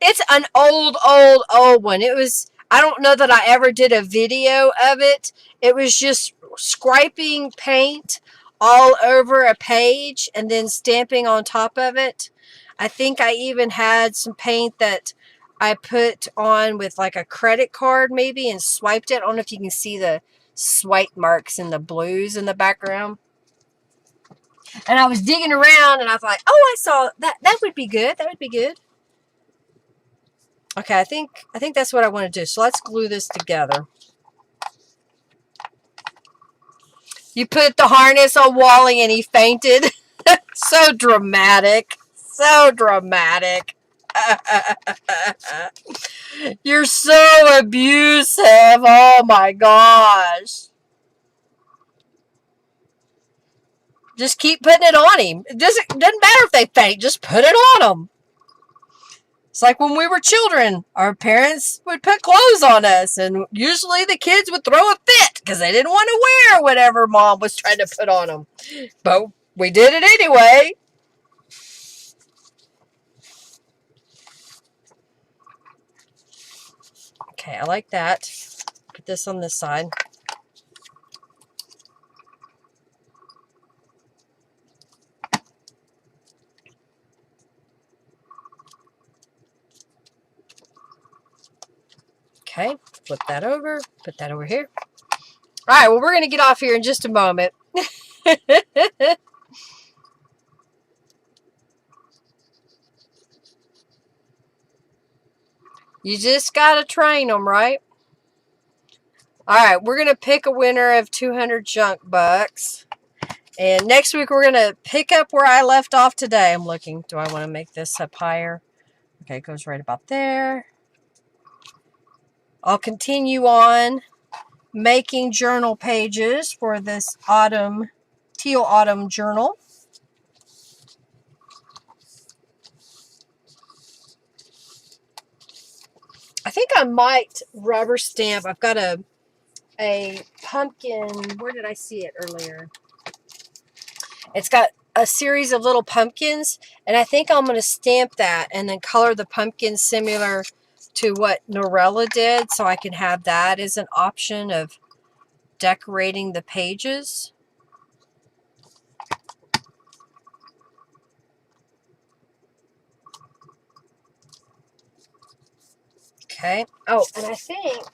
It's an old one. It was, I don't know that I ever did a video of it. It was just scraping paint all over a page and then stamping on top of it. I think I even had some paint that I put on with like a credit card maybe and swiped it. I don't know if you can see the swipe marks and the blues in the background. And I was digging around and I thought, oh, I saw that. That would be good. That would be good. Okay, I think that's what I want to do. So let's glue this together. You put the harness on Wally and he fainted. So dramatic. So dramatic. You're so abusive. Oh my gosh. Just keep putting it on him. It doesn't matter if they faint. Just put it on them. It's like when we were children, our parents would put clothes on us, and usually the kids would throw a fit because they didn't want to wear whatever mom was trying to put on them. But we did it anyway. Okay, I like that. Put this on this side. Okay, flip that over, put that over here. All right, well, we're going to get off here in just a moment. You just got to train them, right? All right, we're going to pick a winner of 200 junk bucks. And next week, we're going to pick up where I left off today. I'm looking. Do I want to make this up higher? Okay, it goes right about there. I'll continue on making journal pages for this Teal Autumn Journal. I think I might rubber stamp. I've got a pumpkin. Where did I see it earlier? It's got a series of little pumpkins, and I think I'm going to stamp that and then color the pumpkins similar to what Norella did, so I can have that as an option of decorating the pages. Okay. Oh, and I think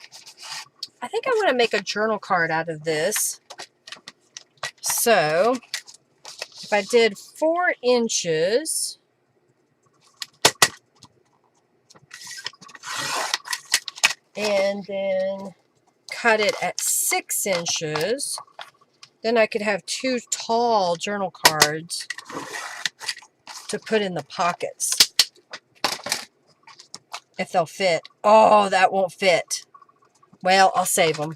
I want to make a journal card out of this. So if I did 4 inches, and then cut it at 6 inches, then I could have 2 tall journal cards to put in the pockets, if they'll fit. Oh, that won't fit. Well, I'll save them.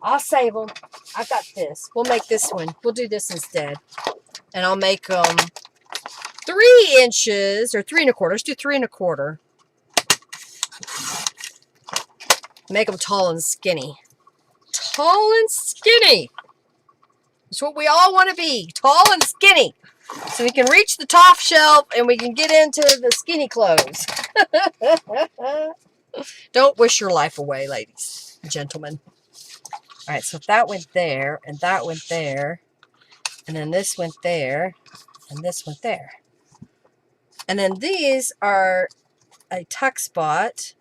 I'll save them. I've got this. We'll make this one. We'll do this instead. And I'll make them 3 inches, or 3 1/4. Let's do 3 1/4. Make them tall and skinny. Tall and skinny. That's what we all want to be. Tall and skinny. So we can reach the top shelf and we can get into the skinny clothes. Don't wish your life away, ladies and gentlemen. All right, so if that went there, and that went there, and then this went there, and this went there. And then these are a tuck spot.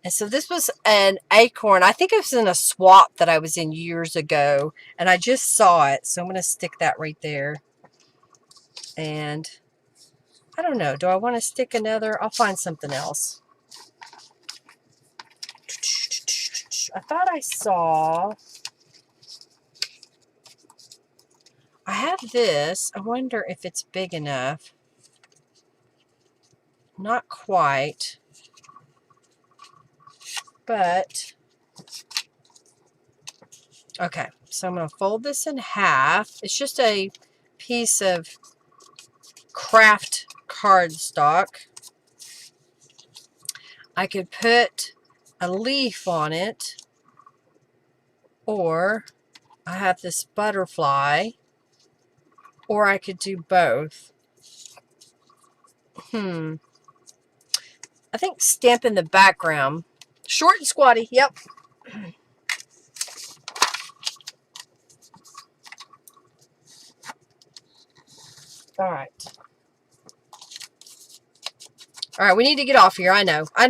And so this was an acorn. I think it was in a swap that I was in years ago, and I just saw it. So I'm going to stick that right there. And I don't know. Do I want to stick another? I'll find something else. I thought I saw... I have this. I wonder if it's big enough. Not quite. But, okay. So I'm going to fold this in half. It's just a piece of craft cardstock. I could put a leaf on it. Or I have this butterfly. Or I could do both. I think stamp in the background. Short and squatty, yep. All right. All right, we need to get off here. I know. I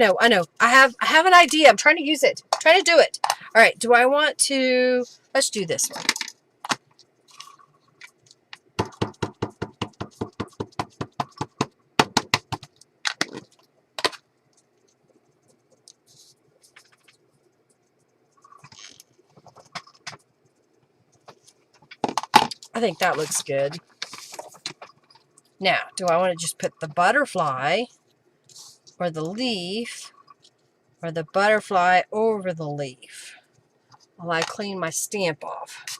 have an idea. I'm trying to use it. I'm trying to do it. All right, do I want to... Let's do this one. I think that looks good. Now, do I want to just put the butterfly or the leaf or the butterfly over the leaf while I clean my stamp off?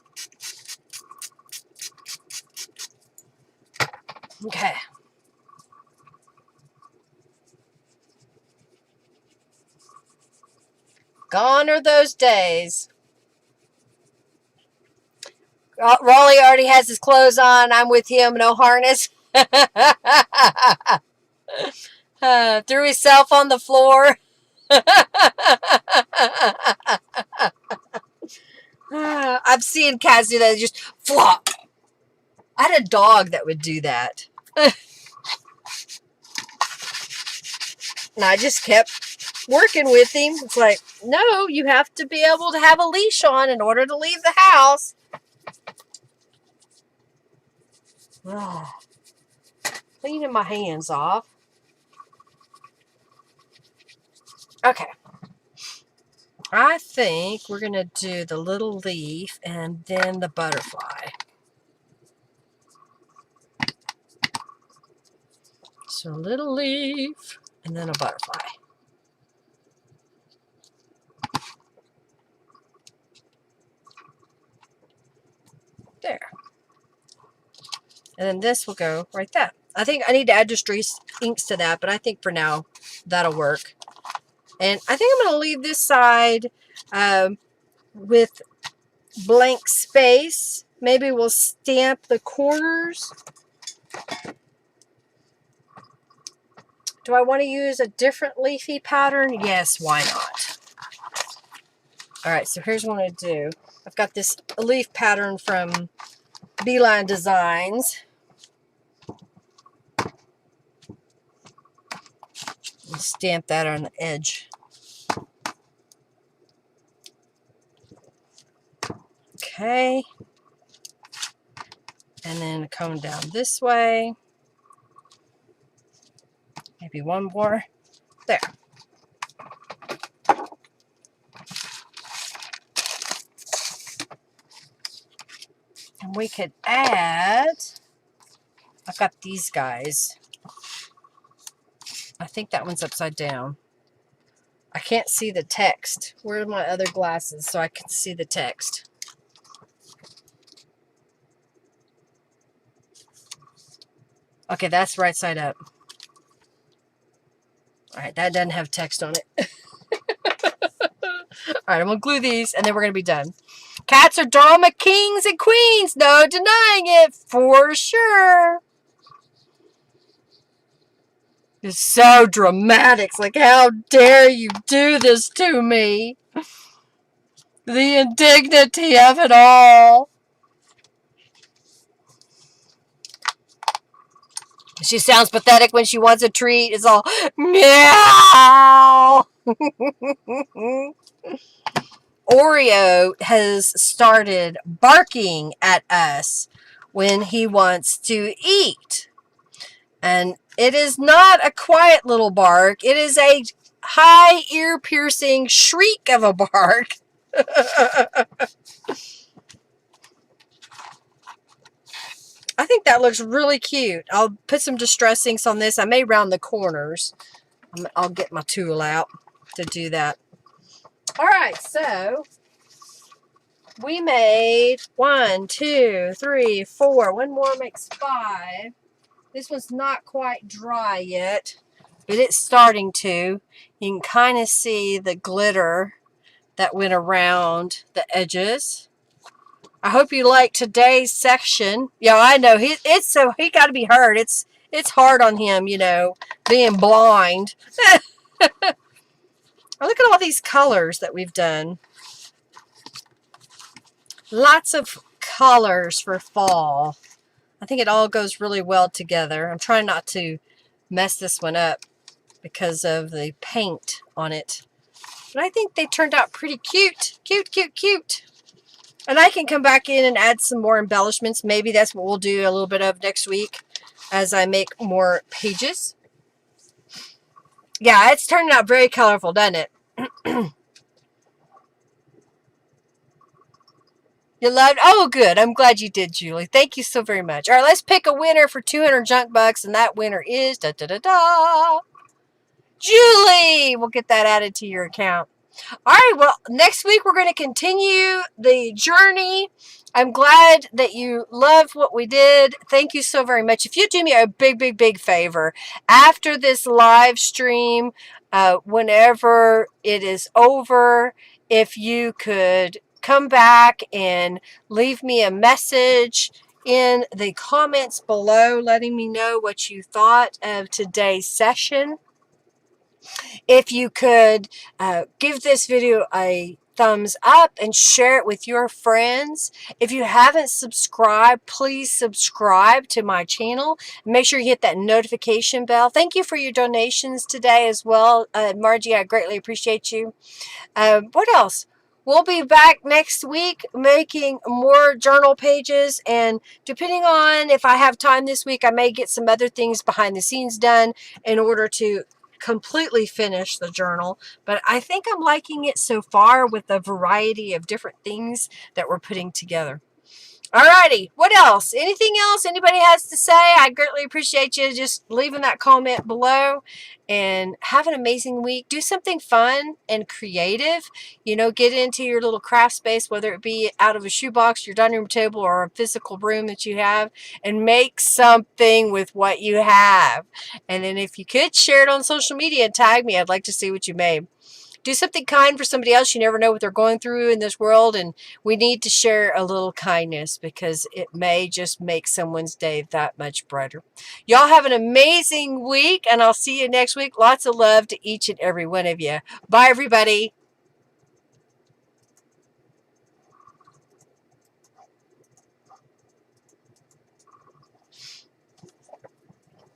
Okay. Gone are those days. Raleigh already has his clothes on. I'm with him. No harness. Threw himself on the floor. I've seen cats do that. Just flop. I had a dog that would do that. And I just kept working with him. It's like, no, you have to be able to have a leash on in order to leave the house. Oh, cleaning my hands off. Okay. I think we're going to do the little leaf and then the butterfly. So a little leaf and then a butterfly. There. And then this will go right there. I think I need to add distress inks to that, but I think for now that'll work. And I think I'm going to leave this side with blank space. Maybe we'll stamp the corners. Do I want to use a different leafy pattern? Yes, why not? All right, so here's what I'm going to do. I've got this leaf pattern from Beeline Designs. And stamp that on the edge. Okay. And then come down this way. Maybe one more. There. And we could add, I've got these guys. I think that one's upside down. I can't see the text. Where are my other glasses so I can see the text? Okay, that's right side up. All right, that doesn't have text on it. All right, I'm going to glue these, and then we're going to be done. Cats are drama kings and queens. No denying it, for sure. It's so dramatic. It's like, how dare you do this to me? The indignity of it all. She sounds pathetic when she wants a treat. It's all, meow. Oreo has started barking at us when he wants to eat. And it is not a quiet little bark. It is a high ear-piercing shriek of a bark. I think that looks really cute. I'll put some distress inks on this. I may round the corners. I'll get my tool out to do that. All right, so we made 1, 2, 3, 4. One more makes 5. This one's not quite dry yet, but it's starting to. You can kind of see the glitter that went around the edges. I hope you like today's section. Yeah, I know he got to be hurt. It's hard on him, you know, being blind. Look at all these colors that we've done. Lots of colors for fall. I think it all goes really well together. I'm trying not to mess this one up because of the paint on it. But I think they turned out pretty cute. Cute, cute, cute. And I can come back in and add some more embellishments. Maybe that's what we'll do a little bit of next week as I make more pages. Yeah, it's turning out very colorful, doesn't it? You loved? Oh, good. I'm glad you did, Julie. Thank you so very much. All right, let's pick a winner for 200 junk bucks, and that winner is Julie. We'll get that added to your account. All right, well, next week we're going to continue the journey. I'm glad that you loved what we did. Thank you so very much. If you do me a big, big, big favor, after this live stream, whenever it is over, if you could come back and leave me a message in the comments below letting me know what you thought of today's session. If you could give this video a thumbs up and share it with your friends. If you haven't subscribed, please subscribe to my channel. Make sure you hit that notification bell. Thank you for your donations today as well. Margie, I greatly appreciate you. What else? We'll be back next week making more journal pages, and depending on if I have time this week, I may get some other things behind the scenes done in order to completely finish the journal. But I think I'm liking it so far with the variety of different things that we're putting together. Alrighty, what else? Anything else anybody has to say? I greatly appreciate you just leaving that comment below, and have an amazing week. Do something fun and creative. You know, get into your little craft space, whether it be out of a shoebox, your dining room table, or a physical room that you have, and make something with what you have. And then if you could, share it on social media and tag me. I'd like to see what you made. Do something kind for somebody else. You never know what they're going through in this world, and we need to share a little kindness because it may just make someone's day that much brighter. Y'all have an amazing week, and I'll see you next week. Lots of love to each and every one of you. Bye, everybody.